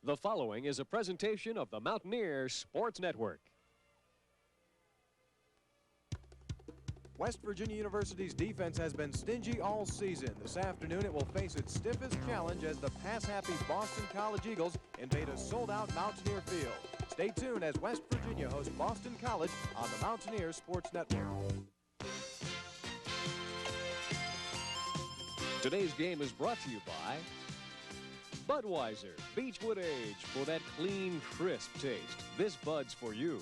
The following is a presentation of the Mountaineer Sports Network. West Virginia University's defense has been stingy all season. This afternoon, it will face its stiffest challenge as the pass-happy Boston College Eagles invade a sold-out Mountaineer field. Stay tuned as West Virginia hosts Boston College on the Mountaineer Sports Network. Today's game is brought to you by Budweiser, Beechwood Age, for that clean, crisp taste. This Bud's for you.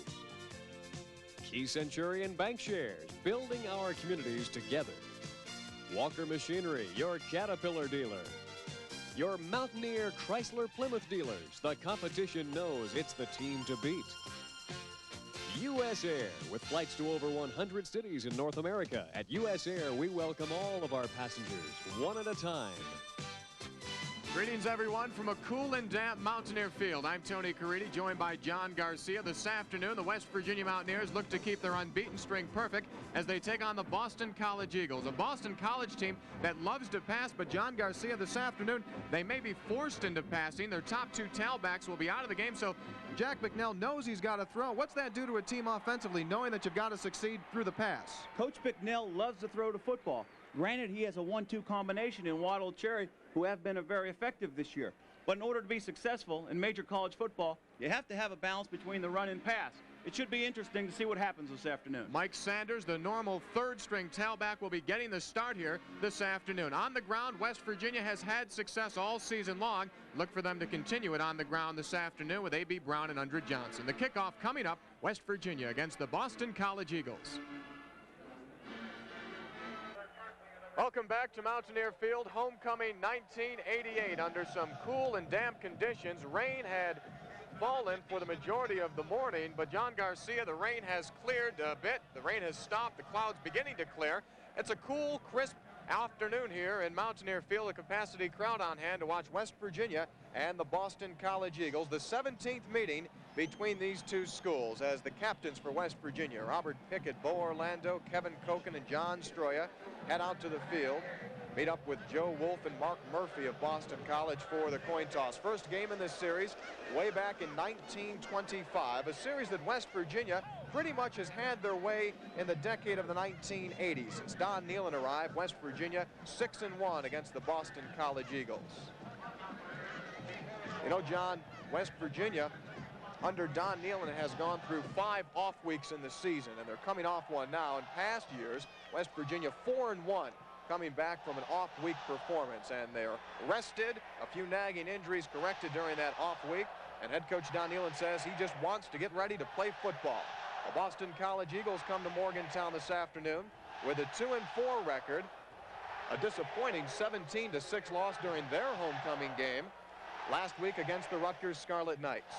Key Centurion Bank Shares, building our communities together. Walker Machinery, your Caterpillar dealer. Your Mountaineer Chrysler Plymouth dealers. The competition knows it's the team to beat. U.S. Air, with flights to over 100 cities in North America. At U.S. Air, we welcome all of our passengers, one at a time. Greetings, everyone, from a cool and damp Mountaineer field. I'm Tony Caridi, joined by John Garcia. This afternoon, the West Virginia Mountaineers look to keep their unbeaten streak perfect as they take on the Boston College Eagles, a Boston College team that loves to pass, but John Garcia, this afternoon, they may be forced into passing. Their top two tailbacks will be out of the game, so Jack Bicknell knows he's got to throw. What's that do to a team offensively, knowing that you've got to succeed through the pass? Coach Bicknell loves to throw the football. Granted, he has a 1-2 combination in Waddle Cherry, who have been very effective this year. But in order to be successful in major college football, you have to have a balance between the run and pass. It should be interesting to see what happens this afternoon. Mike Sanders, the normal third-string tailback, will be getting the start here this afternoon. On the ground, West Virginia has had success all season long. Look for them to continue it on the ground this afternoon with A.B. Brown and Undred Johnson. The kickoff coming up, West Virginia against the Boston College Eagles. Welcome back to Mountaineer Field, homecoming 1988 under some cool and damp conditions. Rain had fallen for the majority of the morning, but John Garcia, the rain has cleared a bit. The rain has stopped, the clouds beginning to clear. It's a cool, crisp afternoon here in Mountaineer Field, a capacity crowd on hand to watch West Virginia and the Boston College Eagles. The 17th meeting between these two schools as the captains for West Virginia, Robert Pickett, Bo Orlando, Kevin Koken, and John Stroya, head out to the field, meet up with Joe Wolf and Mark Murphy of Boston College for the coin toss. First game in this series way back in 1925, a series that West Virginia pretty much has had their way in the decade of the 1980s. Since Don Nehlen arrived, West Virginia 6-1 against the Boston College Eagles. You know, John, West Virginia under Don Nehlen has gone through 5 off weeks in the season, and they're coming off one now. In past years, West Virginia 4-1 coming back from an off-week performance, and they're rested, a few nagging injuries corrected during that off week, and head coach Don Nehlen says he just wants to get ready to play football. The Boston College Eagles come to Morgantown this afternoon with a 2-4 record, a disappointing 17-6 loss during their homecoming game last week against the Rutgers Scarlet Knights.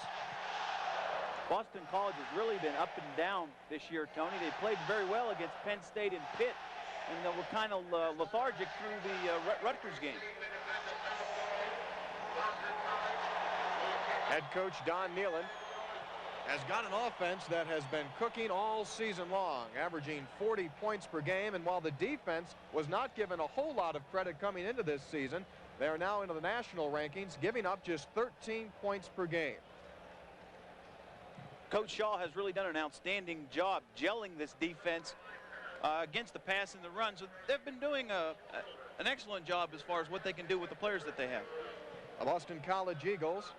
Boston College has really been up and down this year, Tony. They played very well against Penn State and Pitt, and they were kind of lethargic through the Rutgers game. Head coach Don Nehlen has got an offense that has been cooking all season long, averaging 40 points per game, and while the defense was not given a whole lot of credit coming into this season, they are now into the national rankings, giving up just 13 points per game. Coach Shaw has really done an outstanding job gelling this defense against the pass and the run. So they've been doing an excellent job as far as what they can do with the players that they have. The Boston College Eagles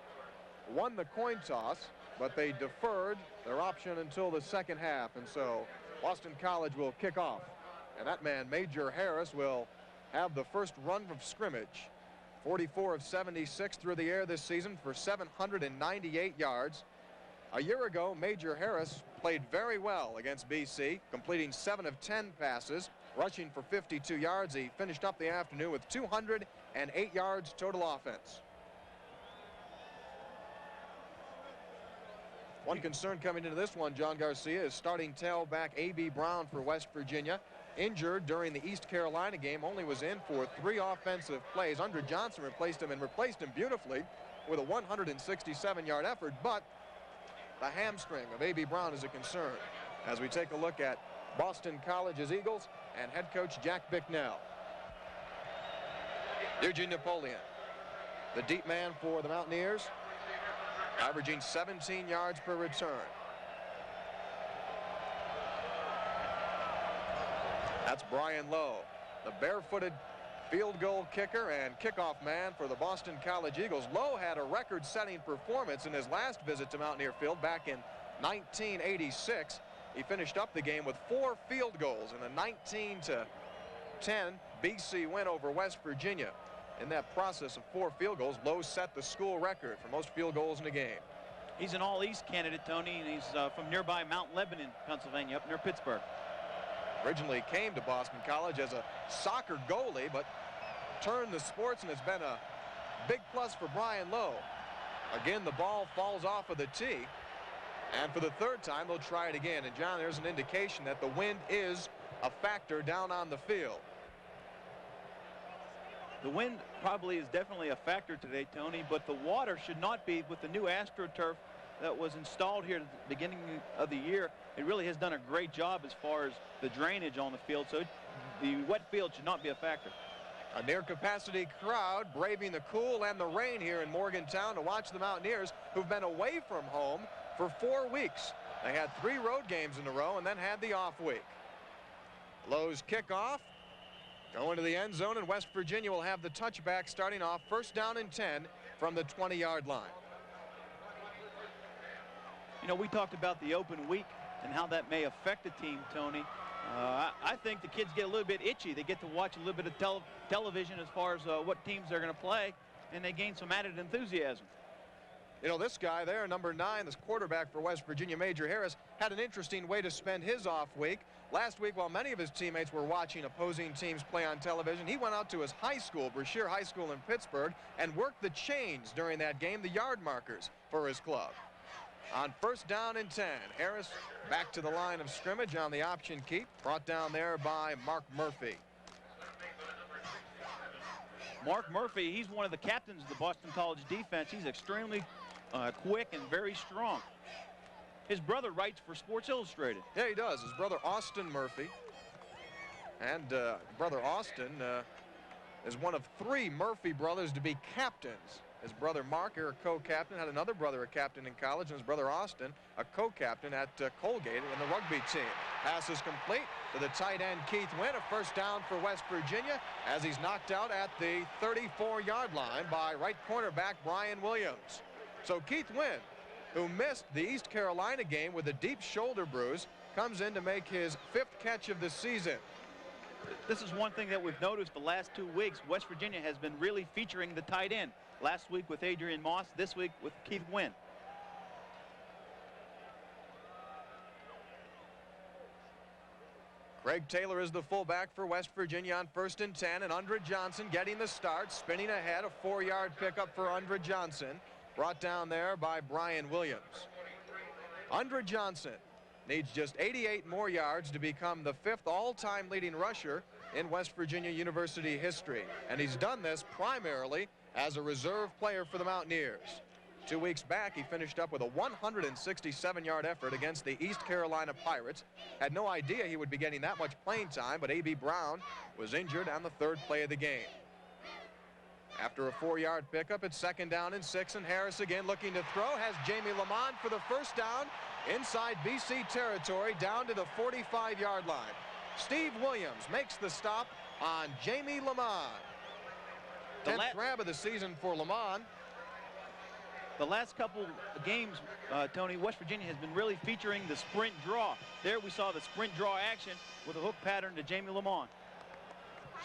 won the coin toss, but they deferred their option until the second half. And so Boston College will kick off. And that man, Major Harris, will have the first run of scrimmage. 44 of 76 through the air this season for 798 yards. A year ago, Major Harris played very well against BC, completing 7 of 10 passes, rushing for 52 yards. He finished up the afternoon with 208 yards total offense. One concern coming into this one, John Garcia, is starting tailback A.B. Brown for West Virginia. Injured during the East Carolina game, only was in for 3 offensive plays. Undred Johnson replaced him beautifully with a 167-yard effort, but the hamstring of A.B. Brown is a concern as we take a look at Boston College's Eagles and head coach Jack Bicknell. Eugene Napoleon, the deep man for the Mountaineers. averaging 17 yards per return. That's Brian Lowe, the barefooted field goal kicker and kickoff man for the Boston College Eagles. Lowe had a record-setting performance in his last visit to Mountaineer Field back in 1986. He finished up the game with 4 field goals in a 19-10 BC win over West Virginia. In that process of 4 field goals, Lowe set the school record for most field goals in a game. He's an all-East candidate, Tony, and he's from nearby Mount Lebanon, Pennsylvania, up near Pittsburgh. Originally came to Boston College as a soccer goalie, but turned to sports, and it's been a big plus for Brian Lowe. Again, the ball falls off of the tee, and for the 3rd time, they'll try it again. And, John, there's an indication that the wind is a factor down on the field. The wind probably is definitely a factor today, Tony, but the water should not be. With the new AstroTurf that was installed here at the beginning of the year, it really has done a great job as far as the drainage on the field, so the wet field should not be a factor. A near-capacity crowd braving the cool and the rain here in Morgantown to watch the Mountaineers, who've been away from home for 4 weeks. They had 3 road games in a row and then had the off week. Lowe's kickoff going to the end zone, and West Virginia will have the touchback starting off 1st down and 10 from the 20-yard line. You know, we talked about the open week and how that may affect the team, Tony. I think the kids get a little bit itchy. They get to watch a little bit of television as far as what teams they're going to play, and they gain some added enthusiasm. You know, this guy there, number 9, this quarterback for West Virginia, Major Harris, had an interesting way to spend his off week. Last week, while many of his teammates were watching opposing teams play on television, he went out to his high school, Brashear High School in Pittsburgh, and worked the chains during that game, the yard markers for his club. On 1st down and 10, Harris back to the line of scrimmage on the option keep, brought down there by Mark Murphy. Mark Murphy, he's one of the captains of the Boston College defense. He's extremely quick and very strong. His brother writes for Sports Illustrated. Yeah, he does. His brother Austin Murphy. And brother Austin is one of 3 Murphy brothers to be captains. His brother Mark, a co-captain, had another brother a captain in college, and his brother Austin, a co-captain at Colgate in the rugby team. Pass is complete to the tight end Keith Wynn, a 1st down for West Virginia, as he's knocked out at the 34-yard line by right cornerback Brian Williams. So Keith Wynn, who missed the East Carolina game with a deep shoulder bruise, comes in to make his 5th catch of the season. This is one thing that we've noticed the last 2 weeks. West Virginia has been really featuring the tight end. Last week with Adrian Moss, this week with Keith Wynn. Greg Taylor is the fullback for West Virginia on 1st and 10, and Undra Johnson getting the start, spinning ahead, a 4-yard pickup for Undra Johnson, brought down there by Brian Williams. Undra Johnson needs just 88 more yards to become the 5th all-time leading rusher in West Virginia University history, and he's done this primarily as a reserve player for the Mountaineers. 2 weeks back, he finished up with a 167-yard effort against the East Carolina Pirates. Had no idea he would be getting that much playing time, but A.B. Brown was injured on the 3rd play of the game. After a 4-yard pickup, it's 2nd down and 6, and Harris again looking to throw, has Jamie Lamont for the 1st down inside BC territory down to the 45-yard line. Steve Williams makes the stop on Jamie Lamont. 10th grab of the season for Lamont. The last couple of games, Tony, West Virginia has been really featuring the sprint draw. There we saw the sprint draw action with a hook pattern to Jamie Lamont.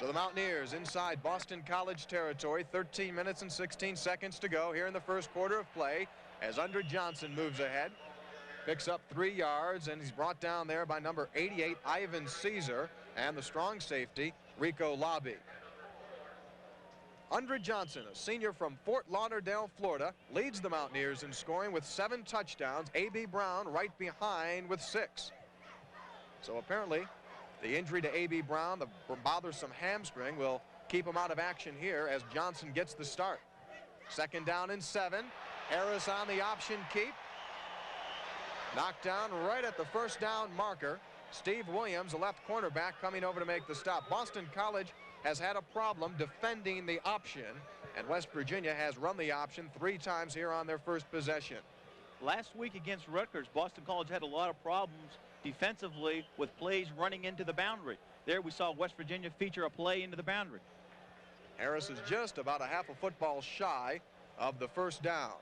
So the Mountaineers inside Boston College territory, 13 minutes and 16 seconds to go here in the 1st quarter of play as Undra Johnson moves ahead. Picks up 3 yards, and he's brought down there by number 88, Ivan Caesar, and the strong safety, Rico Lobby. Undra Johnson, a senior from Fort Lauderdale, Florida, leads the Mountaineers in scoring with 7 touchdowns. A.B. Brown right behind with 6. So apparently the injury to A.B. Brown, the bothersome hamstring, will keep him out of action here as Johnson gets the start. 2nd down and 7. Harris on the option keep. Knocked down right at the 1st down marker. Steve Williams, a left cornerback, coming over to make the stop. Boston College has had a problem defending the option And West Virginia has run the option 3 times here on their first possession. Last week against Rutgers, Boston College had a lot of problems defensively with plays running into the boundary. There we saw West Virginia feature a play into the boundary. Harris is just about a half a football shy of the first down.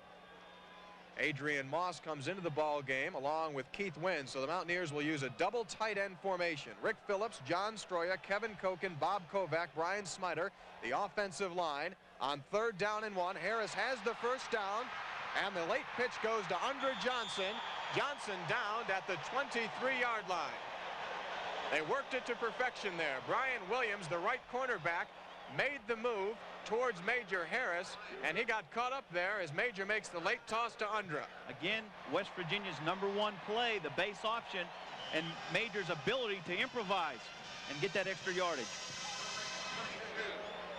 Adrian Moss comes into the ball game along with Keith Wynn, so the Mountaineers will use a double tight end formation. Rick Phillips, John Stroya, Kevin Koken, Bob Kovac, Brian Smiter, the offensive line. On 3rd down and 1, Harris has the first down, and the late pitch goes to Andre Johnson. Johnson downed at the 23-yard line. They worked it to perfection there. Brian Williams, the right cornerback, made the move towards Major Harris, and he got caught up there as Major makes the late toss to Undra. Again, West Virginia's #1 play, the base option, and Major's ability to improvise and get that extra yardage.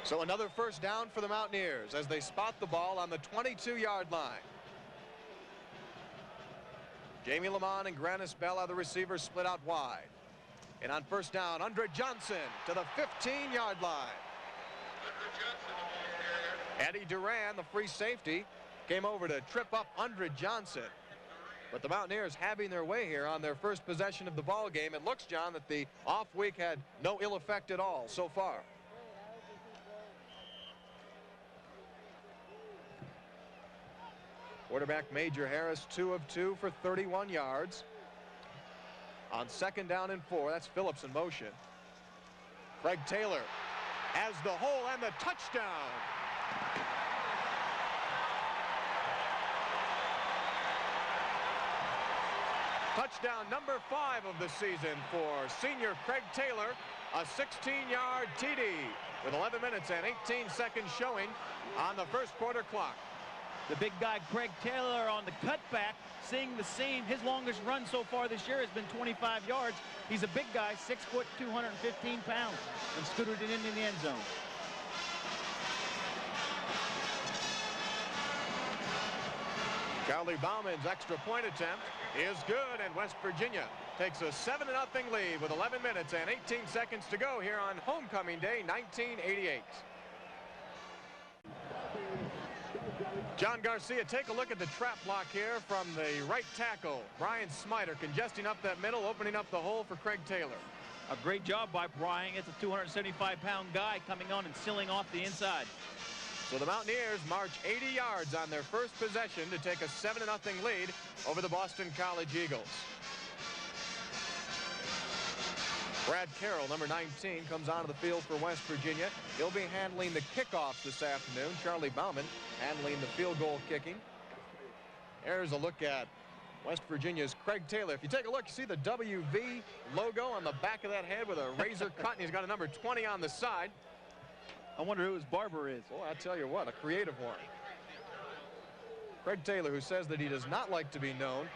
So another first down for the Mountaineers as they spot the ball on the 22-yard line. Jamie Lamont and Grannis Bell are the receivers, split out wide. And on first down, Andre Johnson to the 15-yard line. Eddie Duran, the free safety, came over to trip up Andre Johnson. But the Mountaineers having their way here on their first possession of the ball game. It looks, John, that the off week had no ill effect at all so far. Quarterback Major Harris, 2 of 2 for 31 yards. On 2nd down and 4, that's Phillips in motion. Craig Taylor has the hole and the touchdown. Touchdown number 5 of the season for senior Craig Taylor. A 16-yard TD with 11 minutes and 18 seconds showing on the first quarter clock. The big guy Craig Taylor on the cutback, seeing the seam. His longest run so far this year has been 25 yards. He's a big guy, 6 foot, 215 pounds, and scooted it into the end zone. Charlie Bauman's extra point attempt is good, and West Virginia takes a 7-0 lead with 11 minutes and 18 seconds to go here on Homecoming Day 1988. John Garcia, take a look at the trap block here from the right tackle. Brian Smiter congesting up that middle, opening up the hole for Craig Taylor. A great job by Brian. It's a 275-pound guy coming on and sealing off the inside. So the Mountaineers march 80 yards on their first possession to take a 7-0 lead over the Boston College Eagles. Brad Carroll, number 19, comes onto the field for West Virginia. He'll be handling the kickoffs this afternoon. Charlie Bauman handling the field goal kicking. There's a look at West Virginia's Craig Taylor. If you take a look, you see the WV logo on the back of that head with a razor cut, and he's got a number 20 on the side. I wonder who his barber is. Boy, I tell you what, a creative one. Craig Taylor, who says that he does not like to be known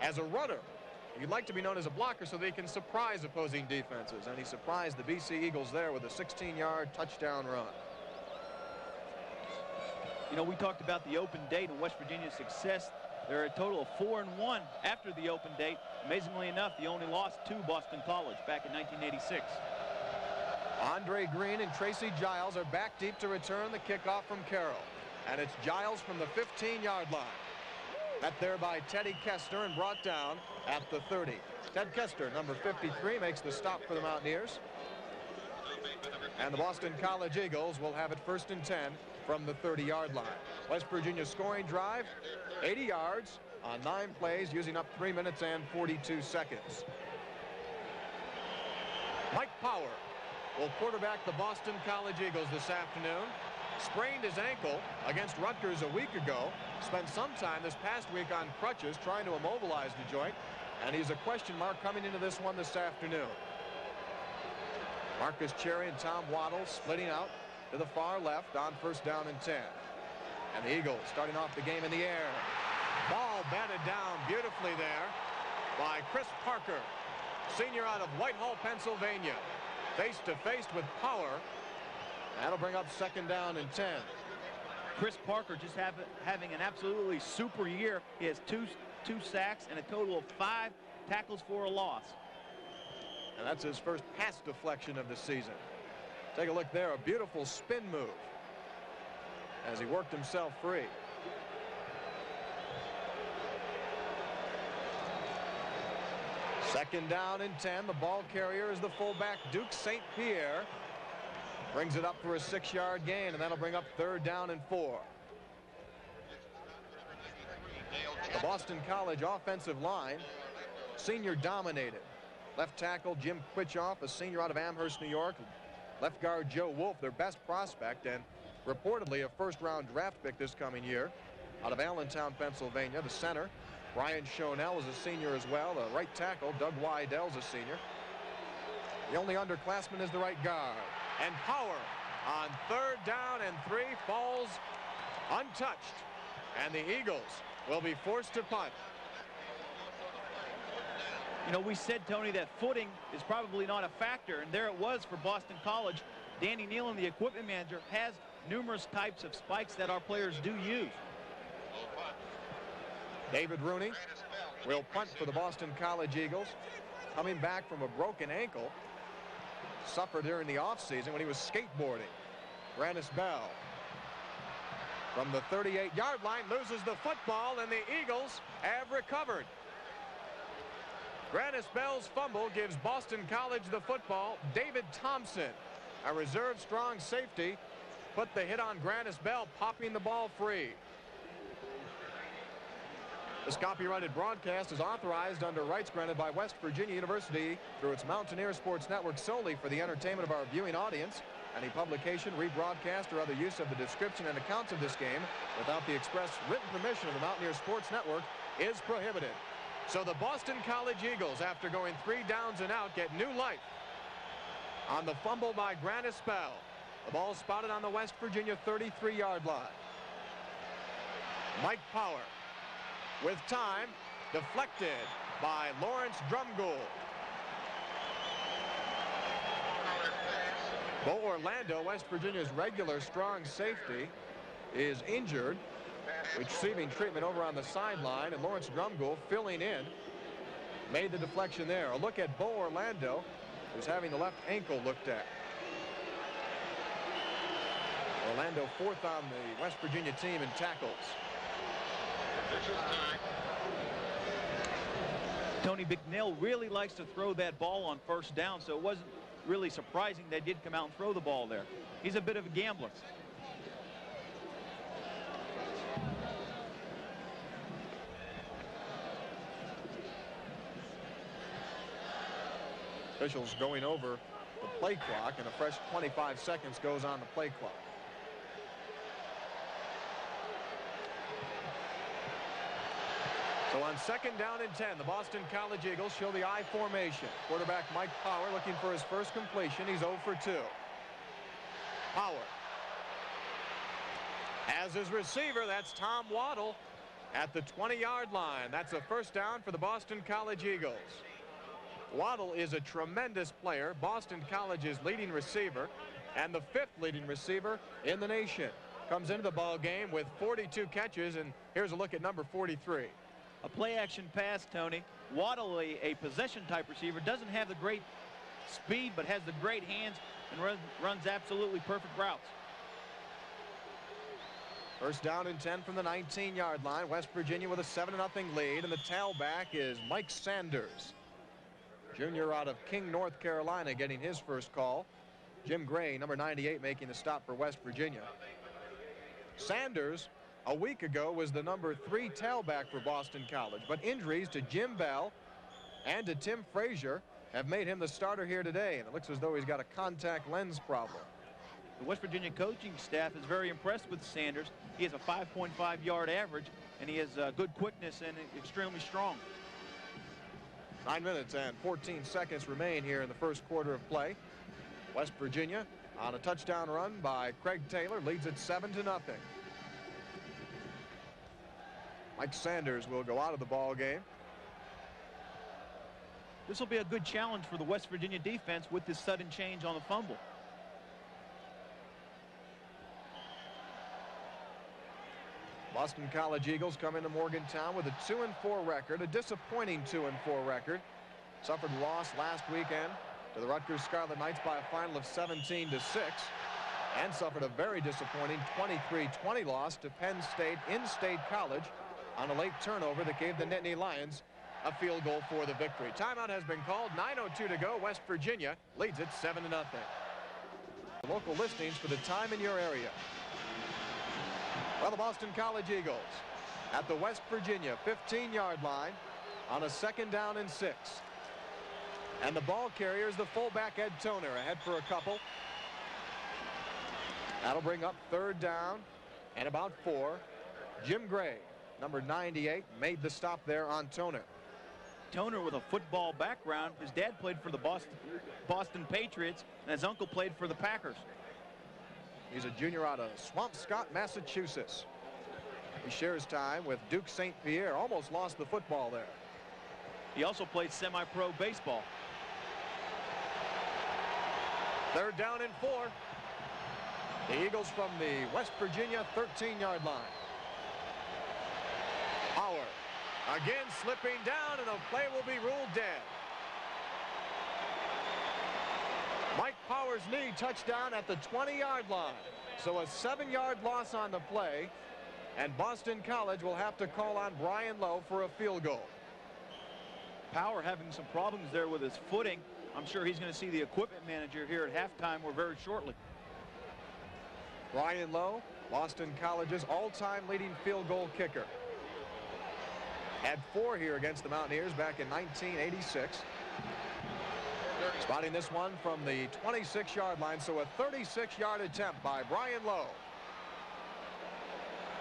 as a runner. He'd like to be known as a blocker so that he can surprise opposing defenses. And he surprised the BC Eagles there with a 16-yard touchdown run. You know, we talked about the open date and West Virginia's success. They're a total of 4-1 after the open date. Amazingly enough, they only lost to Boston College back in 1986. Andre Green and Tracy Giles are back deep to return the kickoff from Carroll. And it's Giles from the 15-yard line. Met there by Teddy Kester and brought down at the 30. Ted Kester, number 53, makes the stop for the Mountaineers. And the Boston College Eagles will have it 1st and 10 from the 30-yard line. West Virginia scoring drive, 80 yards on 9 plays, using up 3 minutes and 42 seconds. Mike Power will quarterback the Boston College Eagles this afternoon. Sprained his ankle against Rutgers a week ago. Spent some time this past week on crutches trying to immobilize the joint. And he's a question mark coming into this one this afternoon. Marcus Cherry and Tom Waddle splitting out to the far left on 1st down and 10. And the Eagles starting off the game in the air. Ball batted down beautifully there by Chris Parker, senior out of Whitehall, Pennsylvania. Face to face with Power. That'll bring up 2nd down and 10. Chris Parker just having an absolutely super year. He has two sacks and a total of 5 tackles for a loss. And that's his first pass deflection of the season. Take a look there, a beautiful spin move. as he worked himself free. Second down and 10. The ball carrier is the fullback Duke St. Pierre. Brings it up for a 6-yard gain, and that'll bring up 3rd down and 4. The Boston College offensive line, senior dominated. Left tackle Jim Quitchoff, a senior out of Amherst, New York. Left guard Joe Wolf, their best prospect, and reportedly a first-round draft pick this coming year out of Allentown, Pennsylvania. The center, Brian Schonell, is a senior as well. The right tackle, Doug Weidell's a senior. The only underclassman is the right guard. And Power on 3rd down and 3 falls untouched. And the Eagles will be forced to punt. You know, we said, Tony, that footing is probably not a factor, and there it was for Boston College. Danny Nealon, the equipment manager, has numerous types of spikes that our players do use. David Rooney will punt for the Boston College Eagles, coming back from a broken ankle suffered during the offseason when he was skateboarding. Grannis Bell from the 38-yard line loses the football, and the Eagles have recovered. Grannis Bell's fumble gives Boston College the football. David Thompson, a reserve strong safety, put the hit on Grannis Bell, popping the ball free. This copyrighted broadcast is authorized under rights granted by West Virginia University through its Mountaineer Sports Network solely for the entertainment of our viewing audience. Any publication, rebroadcast, or other use of the description and accounts of this game without the express written permission of the Mountaineer Sports Network is prohibited. So the Boston College Eagles, after going 3 downs and out, get new life on the fumble by Grannis Bell. The ball spotted on the West Virginia 33-yard line. Mike Power with time, deflected by Lawrence Drumgoole. Bo Orlando, West Virginia's regular strong safety, is injured, receiving treatment over on the sideline, and Lawrence Drumgoole filling in made the deflection there. A look at Bo Orlando, who's having the left ankle looked at. Orlando 4th on the West Virginia team in tackles. Tony Bicknell really likes to throw that ball on 1st down, so it wasn't really surprising they did come out and throw the ball there. He's a bit of a gambler. Officials going over the play clock, and a fresh 25 seconds goes on the play clock. So on 2nd down and 10, the Boston College Eagles show the I formation. Quarterback Mike Power looking for his first completion. He's 0 for 2. Power has his receiver. That's Tom Waddle at the 20-yard line. That's a 1st down for the Boston College Eagles. Waddle is a tremendous player, Boston College's leading receiver, and the 5th leading receiver in the nation. Comes into the ball game with 42 catches, and here's a look at number 43. A play-action pass, Tony. Waddle, a possession-type receiver, doesn't have the great speed, but has the great hands and runs absolutely perfect routes. 1st down and 10 from the 19-yard line. West Virginia with a 7-0 lead, and the tailback is Mike Sanders, junior out of King, North Carolina, getting his first call. Jim Gray, number 98, making the stop for West Virginia. Sanders, a week ago, was the number 3 tailback for Boston College, but injuries to Jim Bell and to Tim Frazier have made him the starter here today, and it looks as though he's got a contact lens problem. The West Virginia coaching staff is very impressed with Sanders. He has a 5.5-yard average, and he has good quickness and extremely strong. 9 minutes and 14 seconds remain here in the 1st quarter of play. West Virginia on a touchdown run by Craig Taylor leads it 7-0. Mike Sanders will go out of the ball game. This will be a good challenge for the West Virginia defense with this sudden change on the fumble. Boston College Eagles come into Morgantown with a 2-4 record, a disappointing 2-4 record. Suffered loss last weekend to the Rutgers Scarlet Knights by a final of 17-6. and suffered a very disappointing 23-20 loss to Penn State in-state college on a late turnover that gave the Nittany Lions a field goal for the victory. Timeout has been called. 9:02 to go. West Virginia leads it 7-0. Local listings for the time in your area. Well, the Boston College Eagles at the West Virginia 15-yard line on a 2nd down and 6. And the ball carrier is the fullback Ed Toner, ahead for a couple. That'll bring up 3rd down and about 4. Jim Gray, number 98, made the stop there on Toner. Toner with a football background. His dad played for the Boston Patriots, and his uncle played for the Packers. He's a junior out of Swampscott, Massachusetts. He shares time with Duke St. Pierre. Almost lost the football there. He also played semi-pro baseball. 3rd down and 4. The Eagles from the West Virginia 13-yard line. Power again slipping down, and the play will be ruled dead. Mike Power's knee touchdown at the 20-yard line. So a 7-yard loss on the play, and Boston College will have to call on Brian Lowe for a field goal. Power having some problems there with his footing. I'm sure he's going to see the equipment manager here at halftime or very shortly. Brian Lowe, Boston College's all-time leading field goal kicker. Had 4 here against the Mountaineers back in 1986. Spotting this one from the 26-yard line, so a 36-yard attempt by Brian Lowe.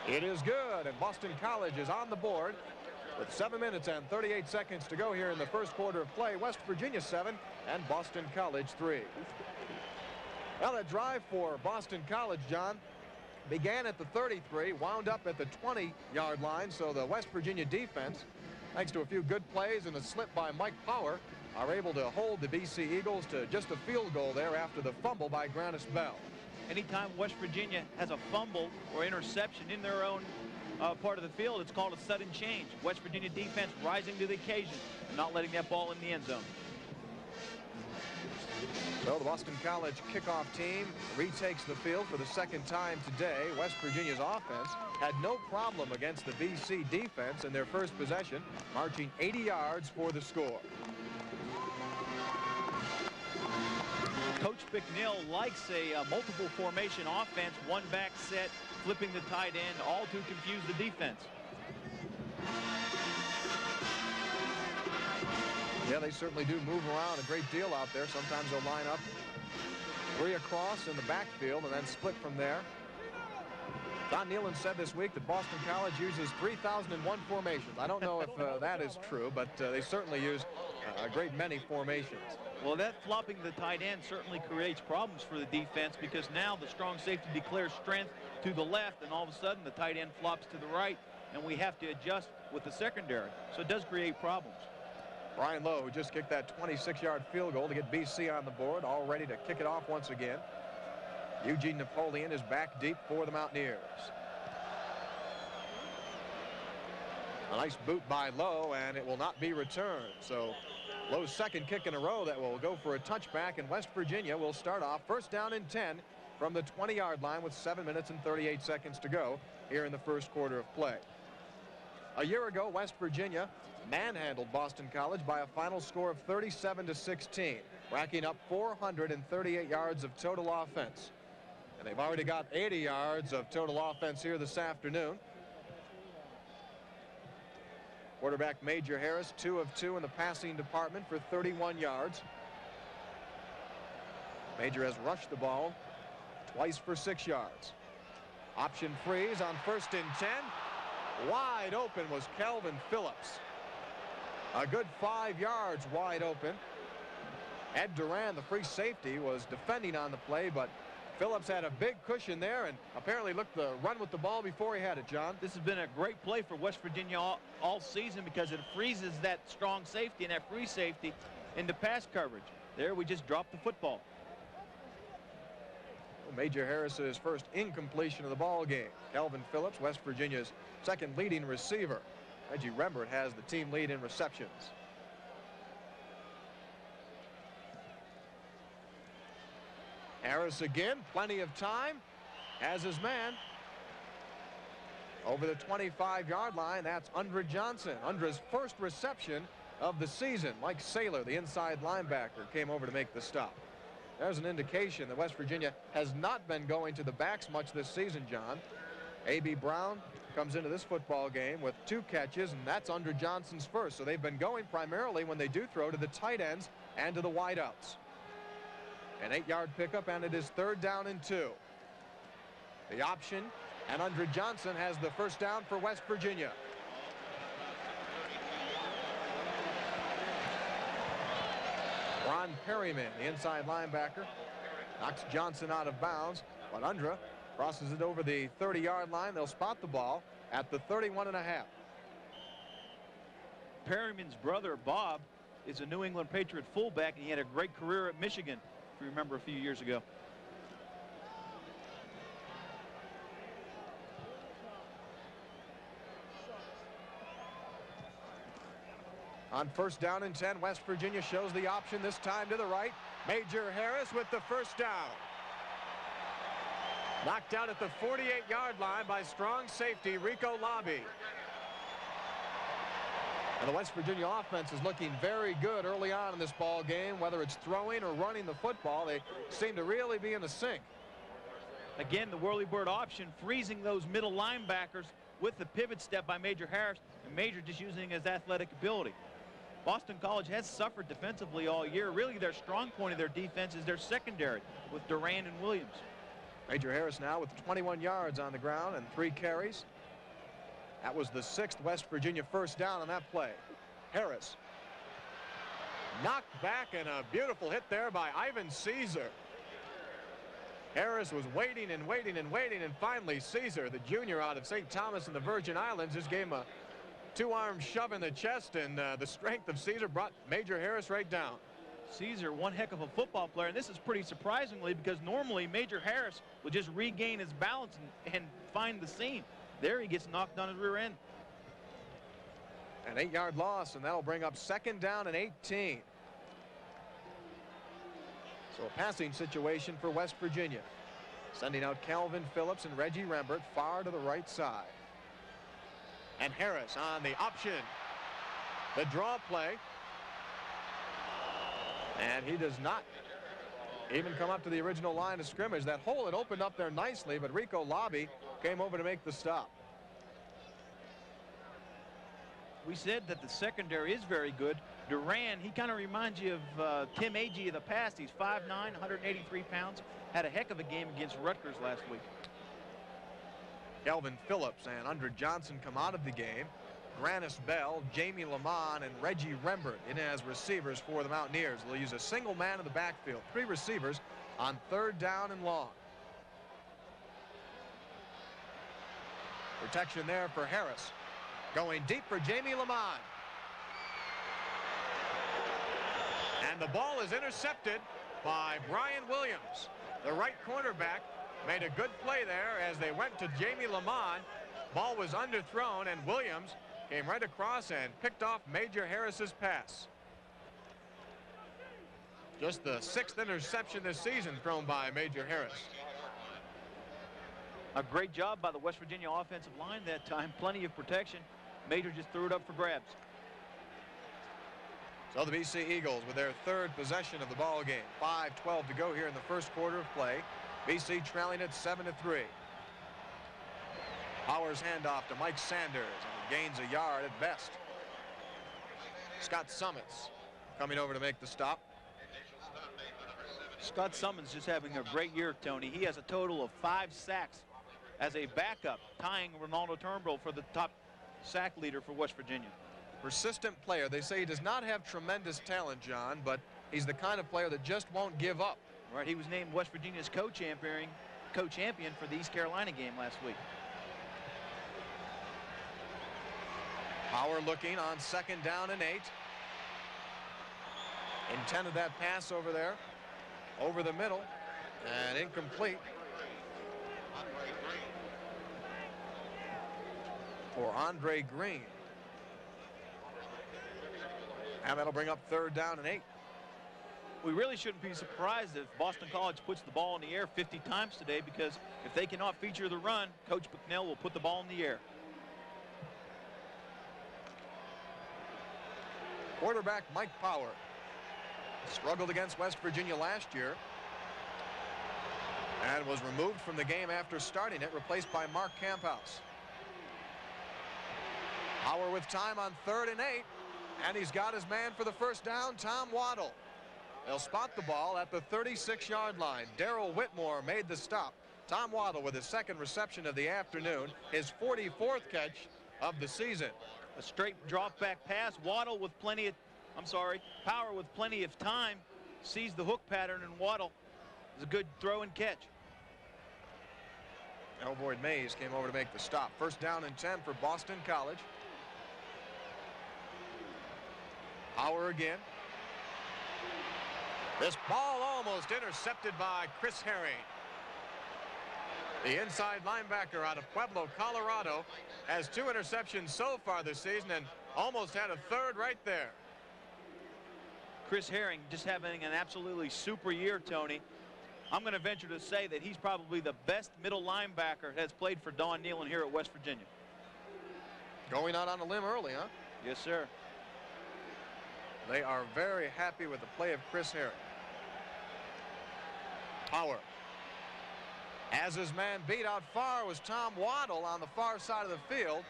It is good, and Boston College is on the board with 7 minutes and 38 seconds to go here in the first quarter of play. West Virginia 7 and Boston College 3. Well, that drive for Boston College, John, began at the 33, wound up at the 20-yard line, so the West Virginia defense, thanks to a few good plays and a slip by Mike Power, are able to hold the BC Eagles to just a field goal there after the fumble by Grannis Bell. Anytime West Virginia has a fumble or interception in their own part of the field, it's called a sudden change. West Virginia defense rising to the occasion, not letting that ball in the end zone. So the Boston College kickoff team retakes the field for the 2nd time today. West Virginia's offense had no problem against the BC defense in their first possession, marching 80 yards for the score. Coach McNeil likes a multiple formation offense, one back set, flipping the tight end, all to confuse the defense. Yeah, they certainly do move around a great deal out there. Sometimes they'll line up 3 across in the backfield and then split from there. Don Nealon said this week that Boston College uses 3001 formations. I don't know if that is true, but they certainly use a great many formations. Well, that flopping the tight end certainly creates problems for the defense, because now the strong safety declares strength to the left, and all of a sudden the tight end flops to the right, and we have to adjust with the secondary. So it does create problems. Brian Lowe, who just kicked that 26-yard field goal to get BC on the board, all ready to kick it off once again. Eugene Napoleon is back deep for the Mountaineers. A nice boot by Lowe, and it will not be returned. So Lowe's 2nd kick in a row that will go for a touchback, and West Virginia will start off 1st down and 10 from the 20-yard line with 7 minutes and 38 seconds to go here in the first quarter of play. A year ago, West Virginia manhandled Boston College by a final score of 37-16, racking up 438 yards of total offense. And they've already got 80 yards of total offense here this afternoon. Quarterback Major Harris, 2 of 2 in the passing department for 31 yards. Major has rushed the ball twice for 6 yards. Option freeze on 1st and 10. Wide open was Calvin Phillips. A good 5 yards wide open. Ed Duran, the free safety, was defending on the play, but Phillips had a big cushion there and apparently looked to run with the ball before he had it, John. This has been a great play for West Virginia all season, because it freezes that strong safety and that free safety into pass coverage. There we just dropped the football. Major Harris's first incompletion of the ball game. Calvin Phillips, West Virginia's 2nd leading receiver. Reggie Rembert has the team lead in receptions. Harris Harris again, plenty of time, has his man. Over the 25-yard line, that's Undra Johnson. Undra's first reception of the season. Mike Saylor, the inside linebacker, came over to make the stop. There's an indication that West Virginia has not been going to the backs much this season, John. A.B. Brown comes into this football game with 2 catches, and that's Undra Johnson's first. So they've been going primarily when they do throw to the tight ends and to the wideouts. An 8-yard pickup, and it is 3rd down and 2. The option, and Undra Johnson has the first down for West Virginia. Ron Perryman, the inside linebacker, knocks Johnson out of bounds, but Undra crosses it over the 30-yard line. They'll spot the ball at the 31.5. Perryman's brother, Bob, is a New England Patriot fullback, and he had a great career at Michigan, if you remember, a few years ago. On 1st down and 10, West Virginia shows the option, this time to the right. Major Harris with the first down. Knocked out at the 48-yard line by strong safety Rico Lobby. And the West Virginia offense is looking very good early on in this ball game. Whether it's throwing or running the football, they seem to really be in the sync. Again, the whirly-bird option, freezing those middle linebackers with the pivot step by Major Harris, and Major just using his athletic ability. Boston College has suffered defensively all year. Really, their strong point of their defense is their secondary with Duran and Williams. Major Harris now with 21 yards on the ground and 3 carries. That was the 6th West Virginia first down on that play. Harris knocked back, and a beautiful hit there by Ivan Caesar. Harris was waiting and waiting and waiting, and finally Caesar, the junior out of St. Thomas in the Virgin Islands, just gave him a 2-arm shove in the chest, and the strength of Caesar brought Major Harris right down. Caesar, one heck of a football player, and this is pretty surprisingly because normally Major Harris would just regain his balance and find the seam. There he gets knocked on his rear end. An 8-yard loss, and that'll bring up 2nd down and 18. So a passing situation for West Virginia. Sending out Calvin Phillips and Reggie Rembert far to the right side. And Harris on the option. The draw play. And he does not even come up to the original line of scrimmage. That hole had opened up there nicely, but Rico Lobby came over to make the stop. We said that the secondary is very good. Duran, he kind of reminds you of Tim Agee of the past. He's 5'9", 183 pounds. Had a heck of a game against Rutgers last week. Calvin Phillips and Undra Johnson come out of the game. Granis Bell, Jamie Lamont, and Reggie Rembert in as receivers for the Mountaineers. They'll use a single man in the backfield. 3 receivers on 3rd down and long. Protection there for Harris. Going deep for Jamie Lamont. And the ball is intercepted by Brian Williams. The right cornerback made a good play there as they went to Jamie Lamont. Ball was underthrown, and Williams came right across and picked off Major Harris's pass. Just the 6th interception this season thrown by Major Harris. A great job by the West Virginia offensive line that time. Plenty of protection. Major just threw it up for grabs. So the BC Eagles with their 3rd possession of the ball game. 5:12 to go here in the first quarter of play. BC trailing it 7-3. Powers handoff to Mike Sanders, and he gains a yard at best. Scott Summits coming over to make the stop. Scott Summons just having a great year, Tony. He has a total of 5 sacks as a backup, tying Ronaldo Turnbull for the top sack leader for West Virginia. Persistent player. They say he does not have tremendous talent, John, but he's the kind of player that just won't give up. Right, he was named West Virginia's co-champion for the East Carolina game last week. Power looking on 2nd down and 8. Intended that pass over there, over the middle, and incomplete. For Andre Green. And that'll bring up 3rd down and 8. we really shouldn't be surprised if Boston College puts the ball in the air 50 times today, because if they cannot feature the run, Coach Bucknell will put the ball in the air. Quarterback Mike Power struggled against West Virginia last year and was removed from the game after starting it, replaced by Mark Camphouse. Power with time on 3rd and 8, and he's got his man for the first down, Tom Waddle. They'll spot the ball at the 36-yard line. Darrell Whitmore made the stop. Tom Waddle with his 2nd reception of the afternoon, his 44th catch of the season. A straight drop back pass. Waddle with plenty of, Power with plenty of time, sees the hook pattern, and Waddle is a good throw and catch. Elvoyd Mays came over to make the stop. First down and 10 for Boston College. Power again. This ball almost intercepted by Chris Herring. The inside linebacker out of Pueblo, Colorado, has 2 interceptions so far this season and almost had a 3rd right there. Chris Herring just having an absolutely super year, Tony. I'm going to venture to say that he's probably the best middle linebacker that's played for Don Nehlen here at West Virginia. Going out on a limb early, huh? Yes, sir. They are very happy with the play of Chris Herring. Power. As his man beat out far was Tom Waddle on the far side of the field.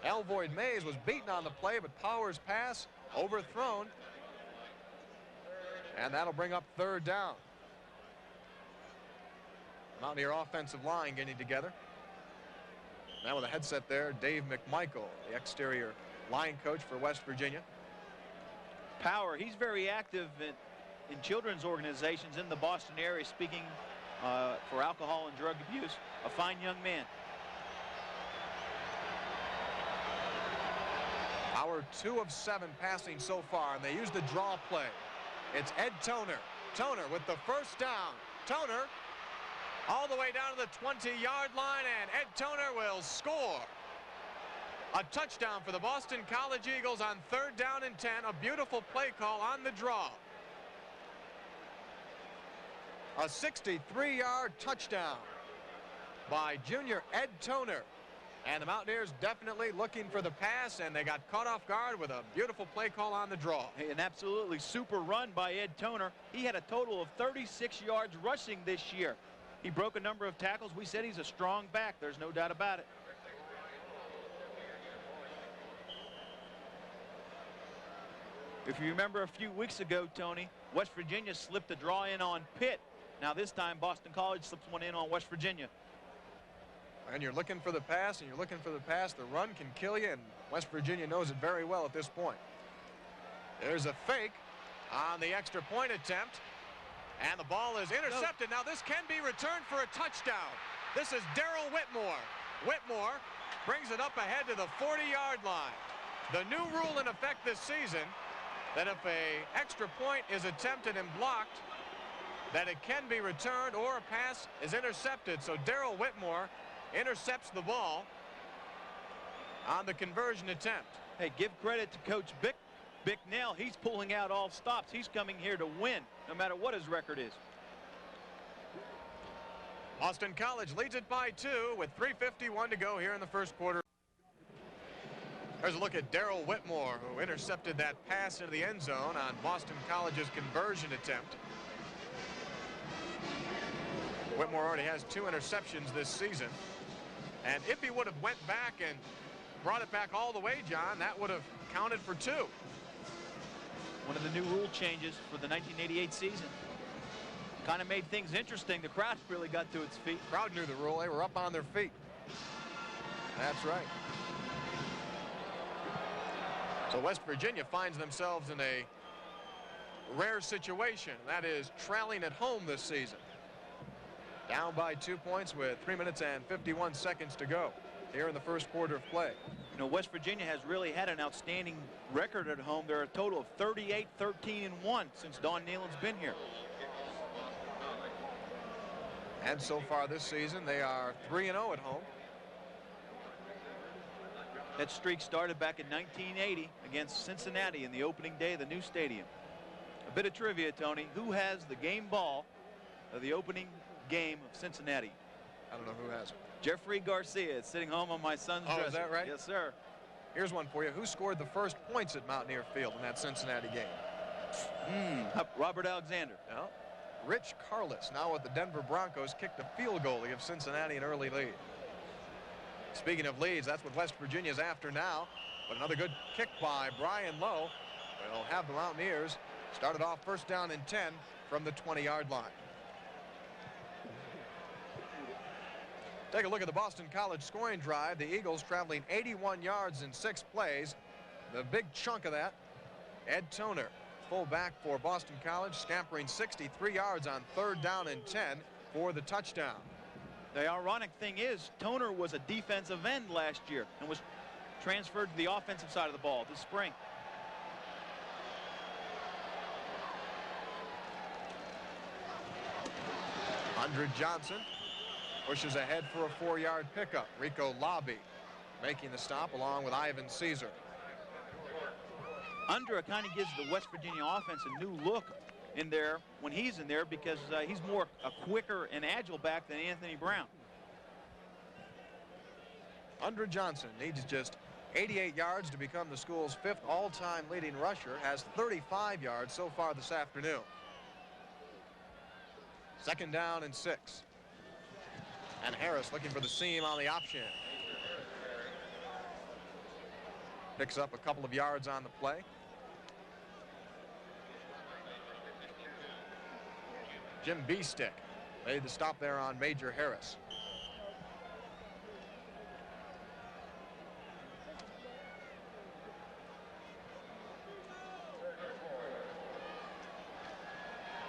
Elvoyd Mays was beaten on the play, but Power's pass overthrown. And that'll bring up 3rd down. Mountaineer offensive line getting together. Now with a headset there, Dave McMichael, the exterior line coach for West Virginia. Power, he's very active in children's organizations in the Boston area, speaking for alcohol and drug abuse. A fine young man. Power 2 of 7 passing so far, and they use the draw play. It's Ed Toner. Toner with the first down. Toner all the way down to the 20-yard line, and Ed Toner will score. A touchdown for the Boston College Eagles on 3rd down and 10. A beautiful play call on the draw. A 63-yard touchdown by junior Ed Toner. And the Mountaineers definitely looking for the pass, and they got caught off guard with a beautiful play call on the draw. Hey, an absolutely super run by Ed Toner. He had a total of 36 yards rushing this year. He broke a number of tackles. We said he's a strong back. There's no doubt about it. If you remember a few weeks ago, Tony, West Virginia slipped a draw in on Pitt. Now this time Boston College slips one in on West Virginia. And you're looking for the pass, and you're looking for the pass. The run can kill you, and West Virginia knows it very well at this point. There's a fake on the extra point attempt, and the ball is intercepted. Now this can be returned for a touchdown. This is Darrell Whitmore. Whitmore brings it up ahead to the 40-yard line. The new rule in effect this season, that if an extra point is attempted and blocked, that it can be returned or a pass is intercepted. So Darrell Whitmore intercepts the ball on the conversion attempt. Hey, give credit to Coach Bucknell. He's pulling out all stops. He's coming here to win, no matter what his record is. Boston College leads it by 2 with 3:51 to go here in the first quarter. There's a look at Darrell Whitmore, who intercepted that pass into the end zone on Boston College's conversion attempt. Whitmore already has 2 interceptions this season. And if he would have went back and brought it back all the way, John, that would have counted for 2. One of the new rule changes for the 1988 season. Kind of made things interesting. The crowd really got to its feet. Crowd knew the rule. They were up on their feet. That's right. So West Virginia finds themselves in a rare situation. That is trailing at home this season. Down by 2 points with 3 minutes and 51 seconds to go here in the first quarter of play. You know, West Virginia has really had an outstanding record at home. They're a total of 38-13-1 since Don Nehlen's been here. And so far this season, they are 3-0 at home. That streak started back in 1980 against Cincinnati in the opening day of the new stadium. A bit of trivia, Tony. Who has the game ball of the opening game of Cincinnati? I don't know who has it. Jeffrey Garcia is sitting home on my son's dresser. Is that right? Yes, sir. Here's one for you. Who scored the first points at Mountaineer Field in that Cincinnati game? Robert Alexander. No. Rich Carless, now with the Denver Broncos, kicked a field goal to give Cincinnati an early lead. Speaking of leads, that's what West Virginia's after now. But another good kick by Brian Lowe will have the Mountaineers started off first down and 10 from the 20-yard line. Take a look at the Boston College scoring drive. The Eagles traveling 81 yards in 6 plays. The big chunk of that, Ed Toner, fullback for Boston College, scampering 63 yards on 3rd down and 10 for the touchdown. The ironic thing is, Toner was a defensive end last year and was transferred to the offensive side of the ball this spring. Andre Johnson pushes ahead for a 4-yard pickup. Rico Lobby making the stop along with Ivan Caesar. Under kind of gives the West Virginia offense a new look in there when he's in there because he's more a quicker and agile back than Anthony Brown. Andre Johnson needs just 88 yards to become the school's 5th all-time leading rusher, has 35 yards so far this afternoon. 2nd down and 6. And Harris looking for the seam on the option. Picks up a couple of yards on the play. Jim Beestick made the stop there on Major Harris.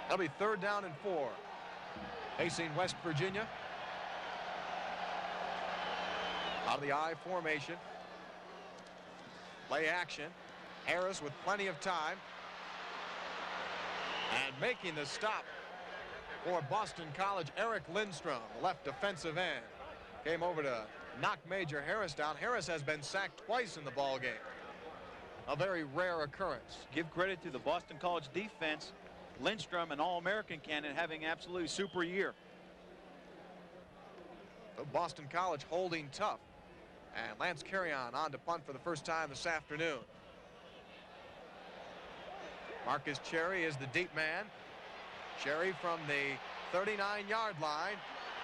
That'll be 3rd down and 4. Facing West Virginia. Out of the I formation. Play action. Harris with plenty of time. And making the stop for Boston College, Eric Lindstrom, the left defensive end. Came over to knock Major Harris down. Harris has been sacked twice in the ball game. A very rare occurrence. Give credit to the Boston College defense. Lindstrom, an All-American candidate, having absolutely super year. So Boston College holding tough. And Lance Carrion on to punt for the first time this afternoon. Marcus Cherry is the deep man. Cherry from the 39-yard line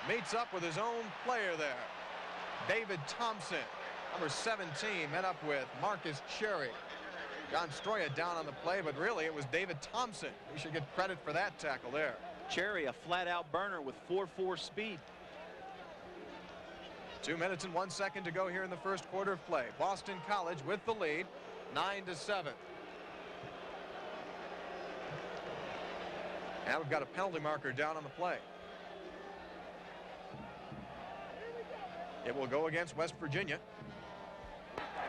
meets up with his own player there. David Thompson, number 17, met up with Marcus Cherry. John Stroya down on the play, but really it was David Thompson. He should get credit for that tackle there. Cherry, a flat-out burner with 4.4 speed. 2 minutes and 1 second to go here in the first quarter of play. Boston College with the lead, 9-7. And we've got a penalty marker down on the play. It will go against West Virginia.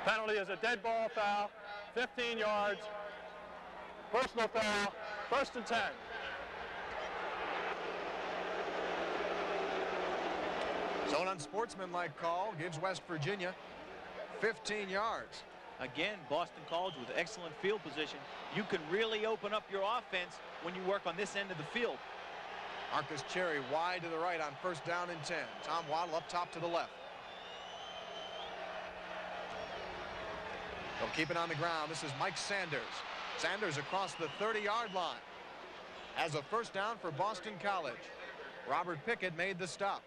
Penalty is a dead ball foul, 15 yards, personal foul, 1st and 10. So an unsportsmanlike call gives West Virginia 15 yards. Again, Boston College with excellent field position. You can really open up your offense when you work on this end of the field. Marcus Cherry wide to the right on 1st down and 10. Tom Waddle up top to the left. They'll keep it on the ground. This is Mike Sanders. Sanders across the 30-yard line. As a 1st down for Boston College. Robert Pickett made the stop.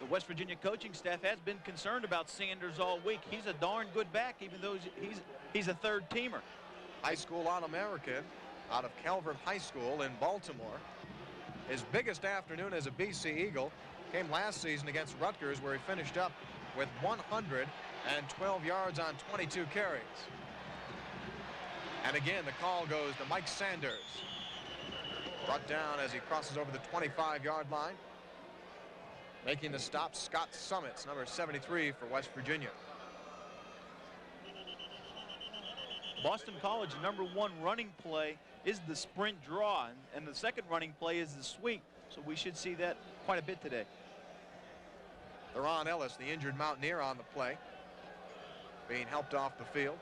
The West Virginia coaching staff has been concerned about Sanders all week. He's a darn good back, even though he's a 3rd-teamer. High school All-American out of Calvert High School in Baltimore. His biggest afternoon as a BC Eagle came last season against Rutgers, where he finished up with 112 yards on 22 carries. And again, the call goes to Mike Sanders. Brought down as he crosses over the 25-yard line. Making the stop, Scott Summits, number 73 for West Virginia. Boston College #1 running play is the sprint draw, and the 2nd running play is the sweep. So we should see that quite a bit today. Theron Ellis, the injured Mountaineer, on the play, being helped off the field.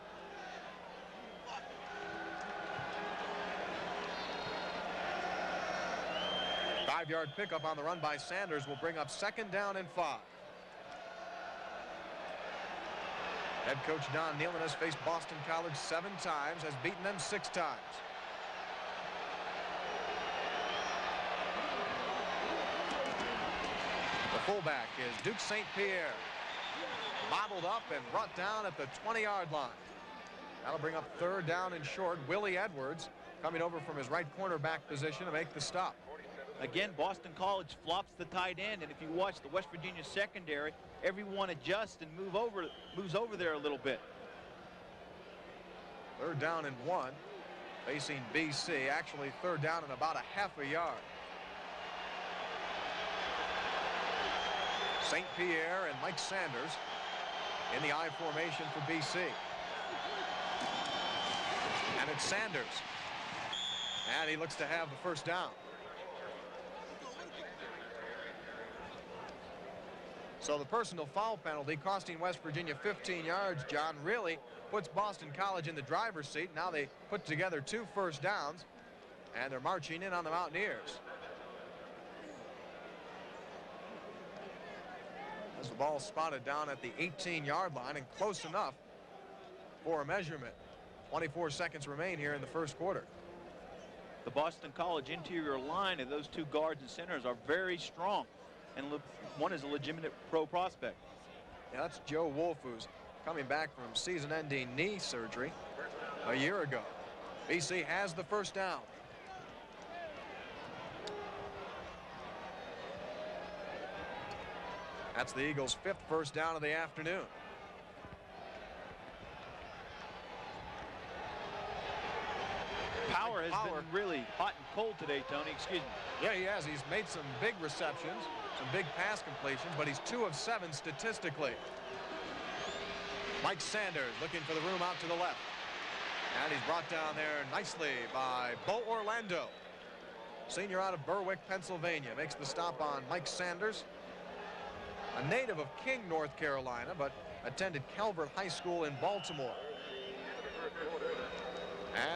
5-yard pickup on the run by Sanders will bring up 2nd down and 5. Head coach Don Nealon has faced Boston College 7 times, has beaten them 6 times. The fullback is Duke St. Pierre. Bobbled up and brought down at the 20-yard line. That'll bring up 3rd down and short. Willie Edwards coming over from his right cornerback position to make the stop. Again, Boston College flops the tight end, and if you watch the West Virginia secondary, everyone adjusts and moves over there a little bit. 3rd down and 1 facing BC. Actually 3rd down and about a half a yard. St. Pierre and Mike Sanders in the I formation for BC. And it's Sanders. And he looks to have the 1st down. So the personal foul penalty costing West Virginia 15 yards, John, really puts Boston College in the driver's seat. Now they put together 2 first downs, and they're marching in on the Mountaineers. As the ball spotted down at the 18-yard line and close enough for a measurement. 24 seconds remain here in the 1st quarter. The Boston College interior line of those 2 guards and centers are very strong, and one is a legitimate pro prospect. Yeah, that's Joe Wolf, who's coming back from season-ending knee surgery a year ago. BC has the 1st down. That's the Eagles' 5th first down of the afternoon. Power has been really hot and cold today, Tony. Excuse me. Yeah, he has. He's made some big receptions, some big pass completions, but he's 2 of 7 statistically. Mike Sanders looking for the room out to the left. And he's brought down there nicely by Bo Orlando. Senior out of Berwick, Pennsylvania. Makes the stop on Mike Sanders. A native of King, North Carolina, but attended Calvert High School in Baltimore.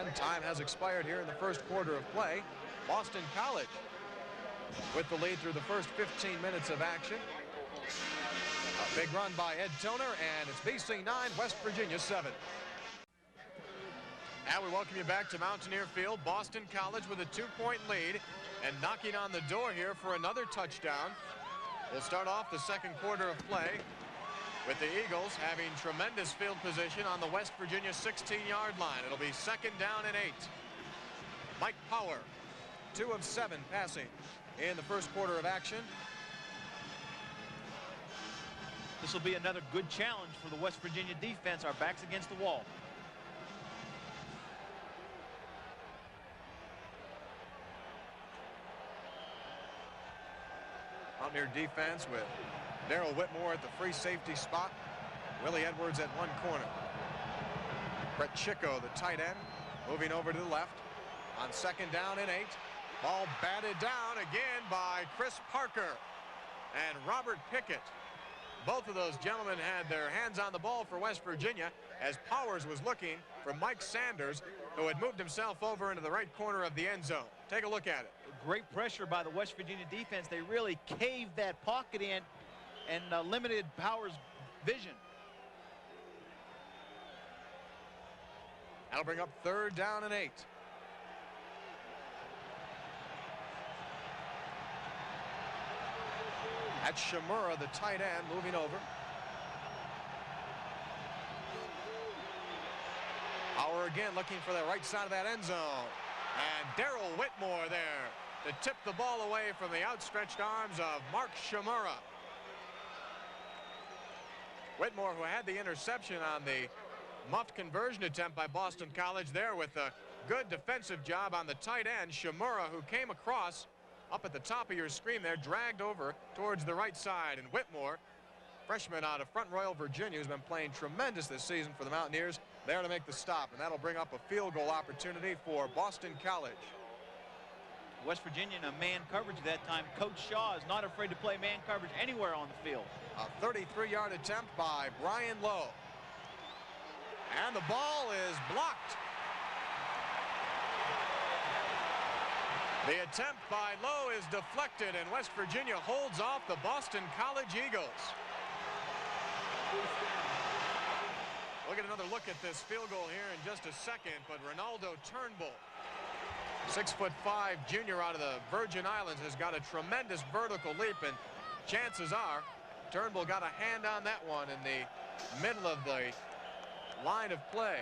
And time has expired here in the 1st quarter of play. Boston College with the lead through the first 15 minutes of action. A big run by Ed Toner, and it's BC 9, West Virginia 7. And we welcome you back to Mountaineer Field. Boston College with a 2-point lead and knocking on the door here for another touchdown. We'll start off the 2nd quarter of play with the Eagles having tremendous field position on the West Virginia 16-yard line. It'll be 2nd down and 8. Mike Power, 2 of 7 passing in the 1st quarter of action. This will be another good challenge for the West Virginia defense. Our backs against the wall. Mountaineer defense with Darrell Whitmore at the free safety spot. Willie Edwards at one corner. Brett Chico, the tight end, moving over to the left on 2nd down and 8. Ball batted down again by Chris Parker and Robert Pickett. Both of those gentlemen had their hands on the ball for West Virginia as Powers was looking for Mike Sanders, who had moved himself over into the right corner of the end zone. Take a look at it. Great pressure by the West Virginia defense. They really caved that pocket in and limited Powers' vision. That'll bring up 3rd down and 8. That's Shimura, the tight end, moving over. Power again looking for the right side of that end zone. And Darrell Whitmore there to tip the ball away from the outstretched arms of Mark Shimura. Whitmore, who had the interception on the muffed conversion attempt by Boston College there with a good defensive job on the tight end. Shimura, who came across up at the top of your screen there, dragged over towards the right side. And Whitmore, freshman out of Front Royal, Virginia, who's been playing tremendous this season for the Mountaineers, there to make the stop. And that'll bring up a field goal opportunity for Boston College. West Virginia in a man coverage at that time. Coach Shaw is not afraid to play man coverage anywhere on the field. A 33-yard attempt by Brian Lowe. And the ball is blocked. The attempt by Lowe is deflected, and West Virginia holds off the Boston College Eagles. We'll get another look at this field goal here in just a second, but Ronaldo Turnbull, 6'5" junior out of the Virgin Islands, has got a tremendous vertical leap, and chances are Turnbull got a hand on that one in the middle of the line of play.